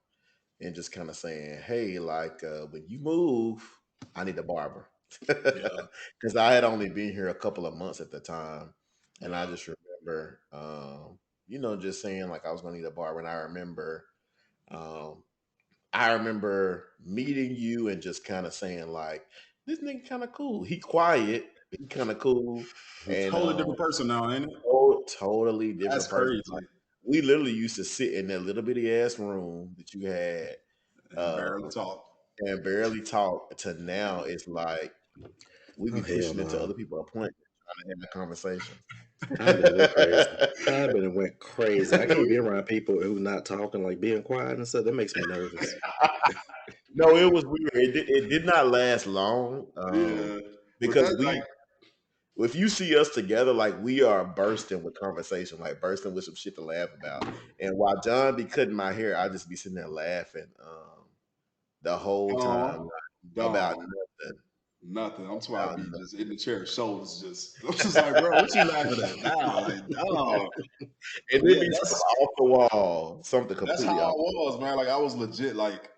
and just kind of saying, hey, like when you move, I need a barber. Yeah, Because I had only been here a couple of months at the time. And I yeah. just remember, just saying like I was going to need a barber. And um, I remember meeting you and just kind of saying like, this nigga kind of cool. He quiet, he kind of cool, and Totally different person now, ain't it? totally different That's person. Like crazy. we literally used to sit in that little bitty ass room that you had, And uh, barely talk. and barely talk. To now, it's like we Oh be hell pushing into no! other people's appointments trying to have a conversation. I've been went crazy. I've been went crazy. I can't be around people who not talking, like being quiet and stuff. That makes me nervous. No, it was weird. It did not last long, Yeah, but because that like if you see us together, like we are bursting with conversation, like bursting with some shit to laugh about. And while John be cutting my hair, I just be sitting there laughing the whole time, gone, like, about gone. nothing, Nothing. I'm talking about about be just in nothing. the chair, shoulders just. I'm just like, bro, what you laughing at now? Like, dog. And But it yeah, be something off the wall, something that's how completely I off. was, man. Like I was legit. Like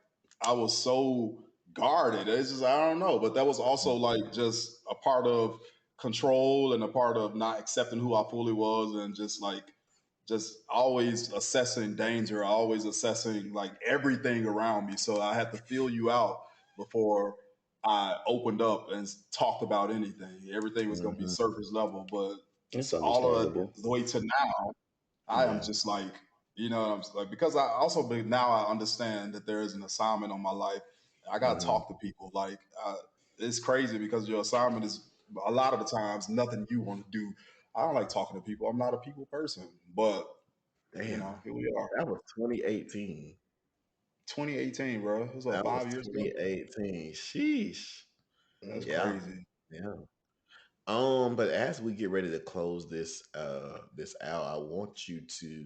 I was so guarded. It's just I don't know, but that was also like just a part of control and a part of not accepting who I fully was, and just like just always assessing danger, always assessing like everything around me. So I had to feel you out before I opened up and talked about anything. Everything was going to be Mhm. surface level, but It's all of understandable. the way to now, I am Yeah, just like, you know, like because I also now I understand that there is an assignment on my life. I got to hmm talk to people. Like it's crazy because your assignment is a lot of the times nothing you want to do. I don't like talking to people. I'm not a people person, but you damn, know, here we are. that was 2018. 2018, bro. It was That what, was 5 years ago. 2018. Sheesh. That's Yeah, crazy. yeah. But as we get ready to close this out, I want you to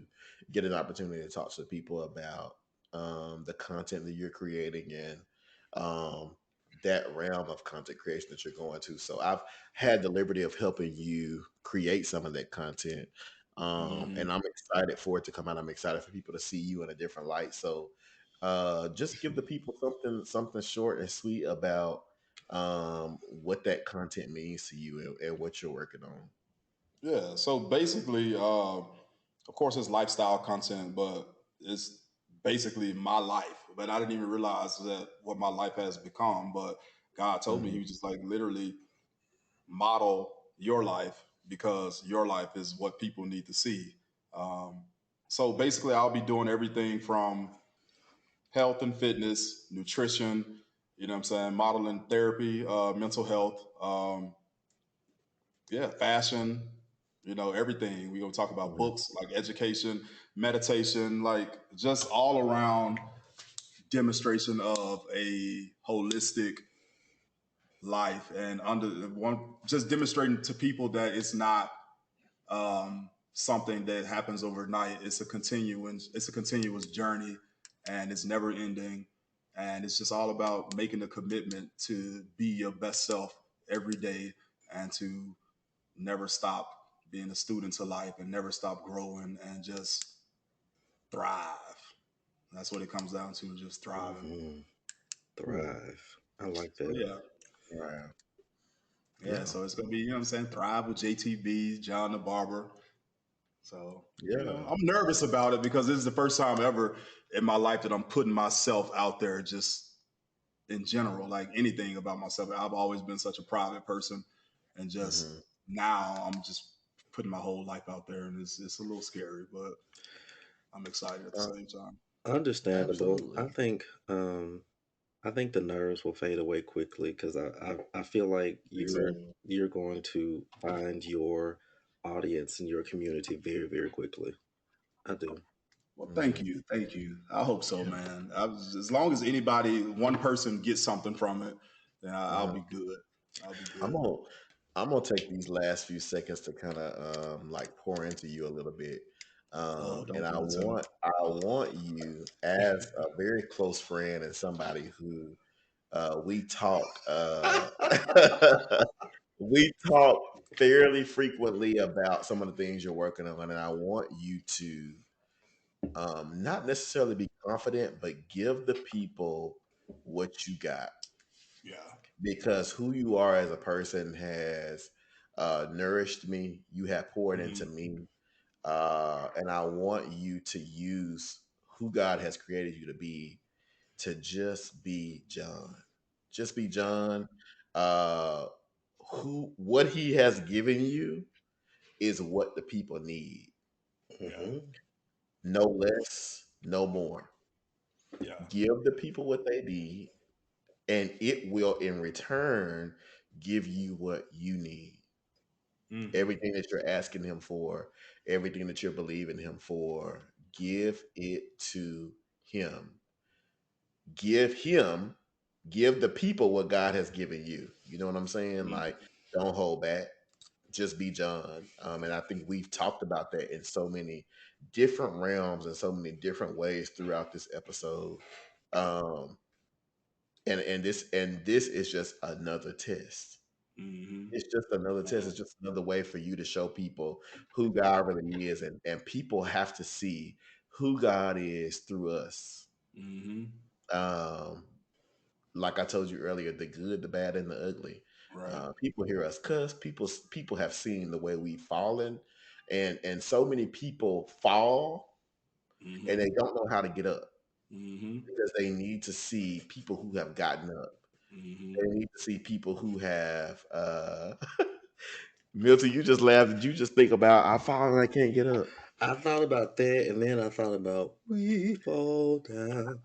get an opportunity to talk to people about the content that you're creating and um that realm of content creation that you're going to. So I've had the liberty of helping you create some of that content. Hmm. And I'm excited for it to come out. I'm excited for people to see you in a different light. So just give the people something short and sweet about what that content means to you and what you're working on. Yeah. So basically, of course, it's lifestyle content, but it's basically my life. But I didn't even realize that what my life has become. But God told me, He Hmm. was just like literally model your life because your life is what people need to see. Um, so basically, I'll be doing everything from health and fitness, nutrition, you know what I'm saying, modeling therapy, mental health, yeah, fashion, everything. We're gonna talk about Hmm. books, like education, meditation, like just all around demonstration of a holistic life and under one just demonstrating to people that it's not something that happens overnight. It's a continuous journey, and it's never ending. And it's just all about making a commitment to be your best self every day and to never stop being a student to life and never stop growing and just thrive. That's what it comes down to, just thriving. Hmm. Cool. Thrive. I like So that. yeah, Right. yeah. Yeah. So it's gonna be, what I'm saying, thrive with JTB, John the Barber. So, Yeah. I'm nervous about it because this is the first time ever in my life that I'm putting myself out there just in general, like anything about myself. I've always been such a private person, and just Hmm. now I'm just putting my whole life out there, and it's a little scary, but I'm excited at the Uh, same time. Understandable. Absolutely. I think the nerves will fade away quickly because I feel like I think so. you're going to find your audience and your community very, very quickly. I do. Well, thank Hmm. you, thank you. I hope so, Yeah. man. As long as anybody, one person gets something from it, then I'll Uh-huh. be good. I'll be I'm good. gonna I'm gonna take these last few seconds to kind of like pour into you a little bit. Oh, And don't I pour into me. want you as a very close friend and somebody who we talk we talk fairly frequently about some of the things you're working on, and I want you to not necessarily be confident, but give the people what you got, Yeah. because who you are as a person has nourished me. You have poured into Mhm. me, and I want you to use who God has created you to be to just be John. Just be John. Uh, who what He has given you is what the people need. Yeah. Hmm. No less, no more. Yeah. Give the people what they need, and it will in return give you what you need. Hmm. Everything that you're asking Him for, everything that you're believing Him for, give it to Him. Give Him, give the people what God has given you. You know what I'm saying? Like, Hmm. don't hold back. Just be John. And I think we've talked about that in so many different realms and so many different ways throughout this episode. Um, and this is just another test. Hmm. It's just another test. It's just another way for you to show people who God really is, and people have to see who God is through us. Hmm. Um, like I told you earlier, the good, the bad, and the ugly. Right. People hear us cuss. People have seen the way we've fallen, and so many people fall and Hmm. they don't know how to get up Hmm. because they need to see people who have gotten up. Hmm. They need to see people who have. Milton, you just laughed. Did you just think about I fall and I can't get up? I thought about that, and then I thought about we fall down,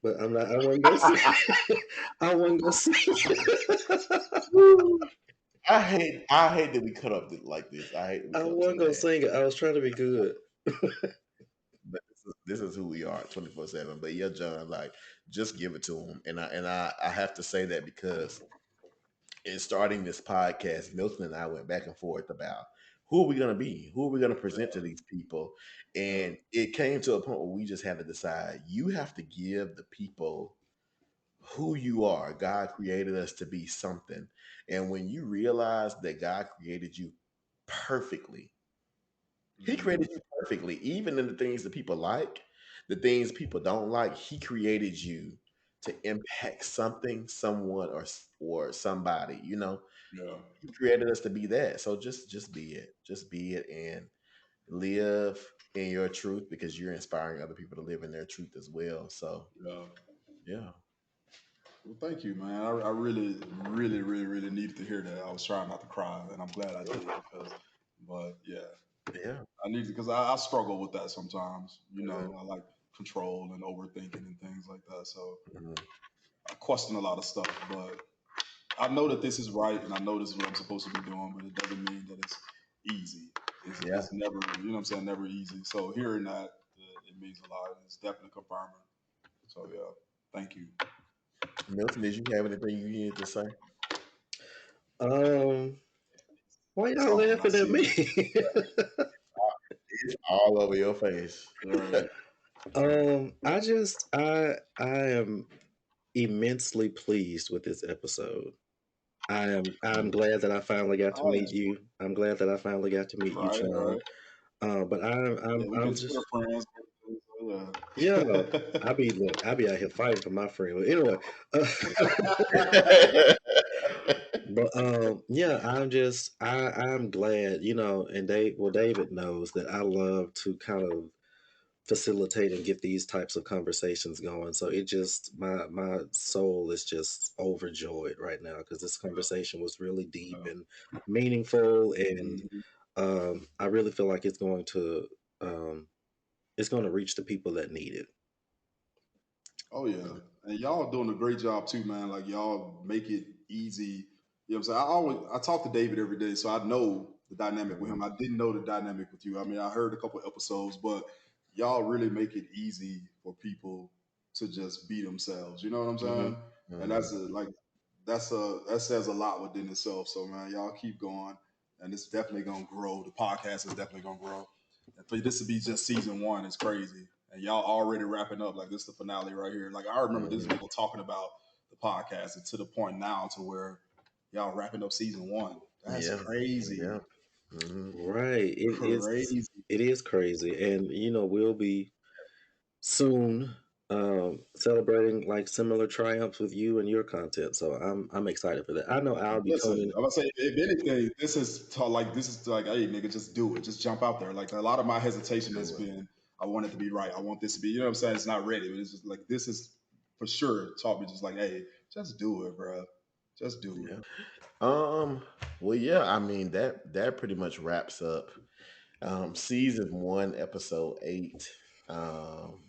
but I'm not. I wasn't gonna sing. I wasn't gonna sing. Woo. I hate that we cut up like this. I hate that we I cut up so wasn't gonna bad. sing it. I was trying to be good. But this is who we are 24/7. But yeah, John, like just give it to him. And I have to say that because in starting this podcast, Milton and I went back and forth about who are we gonna be? Who are we gonna present to these people? Yeah. And it came to a point where we just had to decide you have to give the people who you are. God created us to be something. And when you realize that God created you perfectly, He Hmm. created you perfectly, even in the things that people like, the things people don't like. He created you to impact something, someone, or somebody. Yeah. You created us to be that. So just be it. Just be it and live in your truth because you're inspiring other people to live in their truth as well. So Yeah. yeah, Well, thank you, man. I really, really, really, really needed to hear that. I was trying not to cry, and I'm glad I did because, but yeah, yeah, I need to because I struggle with that sometimes. yeah. I like control and overthinking and things like that. So Mhm. I question a lot of stuff, but I know that this is right, and I know this is what I'm supposed to be doing, but it doesn't mean that it's easy. Yeah. It's never, you know what I'm saying, never easy. So hearing that, it means a lot. It's definitely confirming. So yeah, thank you. Milton, did you have anything you needed to say? Um, why y'all Something I laughing at see me? it. It's all over your face. Right. I am immensely pleased with this episode. I'm Mhm. glad that I finally got to I meet enjoy. you. I'm glad that I finally got to meet you, Right, John. right. But Yeah, we've I'm been Twitter just friends. yeah. So I be out here fighting for my friend. But anyway, uh, but yeah, I'm glad, and David knows that I love to kind of facilitate and get these types of conversations going. So it just my soul is just overjoyed right now because this conversation was really deep yeah. and meaningful, and Mhm. I really feel like um, it's going to reach the people that need it. Oh yeah, and y'all doing a great job too, man. Like y'all make it easy. You know what I'm saying? I talk to David every day, so I know the dynamic with him. Mhm. I didn't know the dynamic with you. I mean, I heard a couple episodes, but y'all really make it easy for people to just be themselves. You know what I'm Hmm. saying? And Mhm. that says a lot within itself. So man, y'all keep going, and it's definitely gonna grow. The podcast is definitely gonna grow. And for this to be just season one is crazy. And y'all already wrapping up. Like this is the finale right here. Like I remember this Mhm. nigga talking about the podcast and to the point now to where y'all wrapping up season one. That's Yeah. Yeah. crazy. Mhm. Right. Crazy. It is crazy. And we'll be soon celebrating like similar triumphs with you and your content. So I'm excited for that. I know I'll be Listen, tuning. I'm gonna say if anything, this is like, hey nigga, just do it. Just jump out there. Like a lot of my hesitation has Do it. been I want it to be right. I want this to be, you know what I'm saying? It's not ready. But it's just like this is for sure taught me just like, hey, just do it, bro. Just do it. Yeah. Well, yeah. I mean that pretty much wraps up season one, episode 8. Um,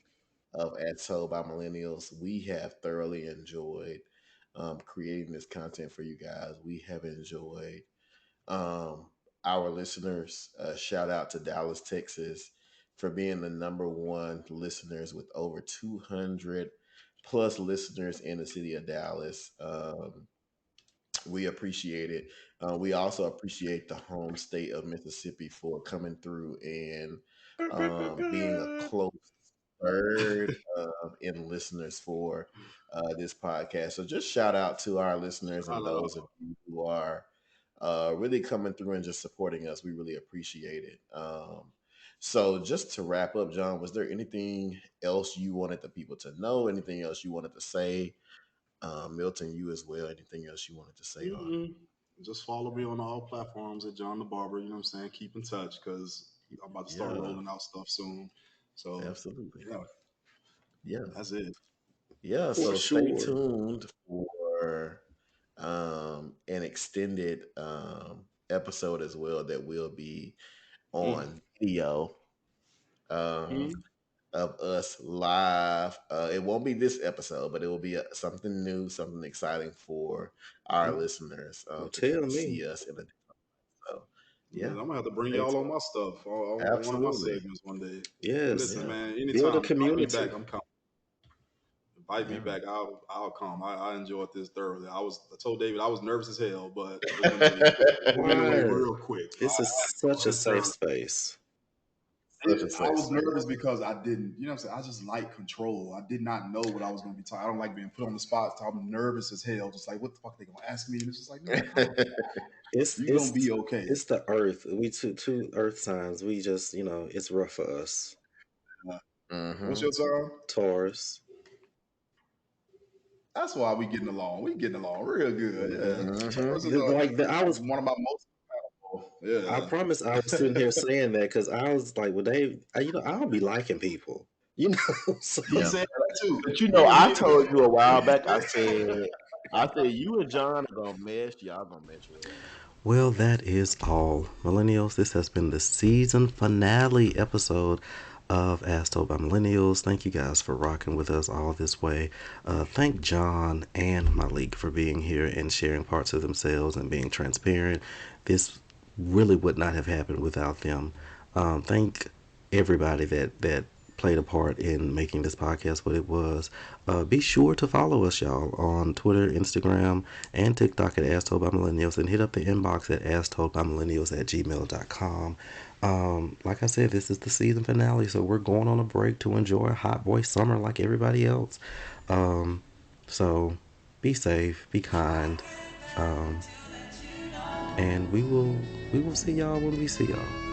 of As Told by Millennials. We have thoroughly enjoyed creating this content for you guys. We have enjoyed um, our listeners. Shout out to Dallas, Texas, for being the number one listeners with over 200 plus listeners in the city of Dallas. We appreciate it. We also appreciate the home state of Mississippi for coming through and being a close third in listeners for this podcast. So just shout out to our listeners I and love. those of you who are really coming through and just supporting us. We really appreciate it. So just to wrap up, John, was there anything else you wanted the people to know? Anything else you wanted to say? Milton, you as well. Anything else you wanted to say? Or Mm-mm. Just follow me on all platforms at John the Barber. You know what I'm saying? Keep in touch because I'm about to start yeah, rolling out stuff soon. So absolutely. yeah, Yeah, that's it. yeah. For So stay sure. tuned for an extended episode as well that will be Mm. on video um, Mm. of us live. It won't be this episode, but it will be something new, something exciting for our Mm. listeners Well, to tell kind of me. see us in a. So, Yeah, yeah, I'm gonna have to bring stay y'all tuned. on my stuff on one of my Absolutely. segments one day. And Yes. listen, Yeah, man, Build a anytime invite me back. community. I'm coming. Invite me yeah. back. I'll come. I enjoyed this thoroughly. I told David I was nervous as hell, but it went away quick. It went away Why? real quick. So This is I such enjoyed a this safe thoroughly. space. Such a I safe was space. nervous because I didn't, you know what I'm saying? I just like control. I did not know what I was going to be talking. I don't like being put on the spot. So I'm nervous as hell. Just like, what the fuck are they going to ask me? And it's just like, no, calm. It's You're going to be it's okay. it's the earth. We two earth signs. We just, it's rough for us. Uh, what's hmm your time? Taurus. That's why we getting along. We getting along real good. Yeah. This is Like I was, one of my most I yeah. promise I was sitting here saying that because I was like, well, I'll be liking people, you know. So He Yeah. said that too. But you know, Remember I me told you a while and back. I said you and John are gonna mesh. Y'all gonna mesh well. well, that is all. Millennials, this has been the season finale episode of As Told by Millennials. Thank you guys for rocking with us all this way. Thank John and Malik for being here and sharing parts of themselves and being transparent. This really would not have happened without them. Thank everybody that played a part in making this podcast what it was. Be sure to follow us, y'all, on Twitter, Instagram, and TikTok at As Told by Millennials, and hit up the inbox at astoldbymillennials@gmail.com. Like I said, this is the season finale, so we're going on a break to enjoy a hot boy summer like everybody else. Um, so be safe, be kind, um, and we will see y'all when we see y'all.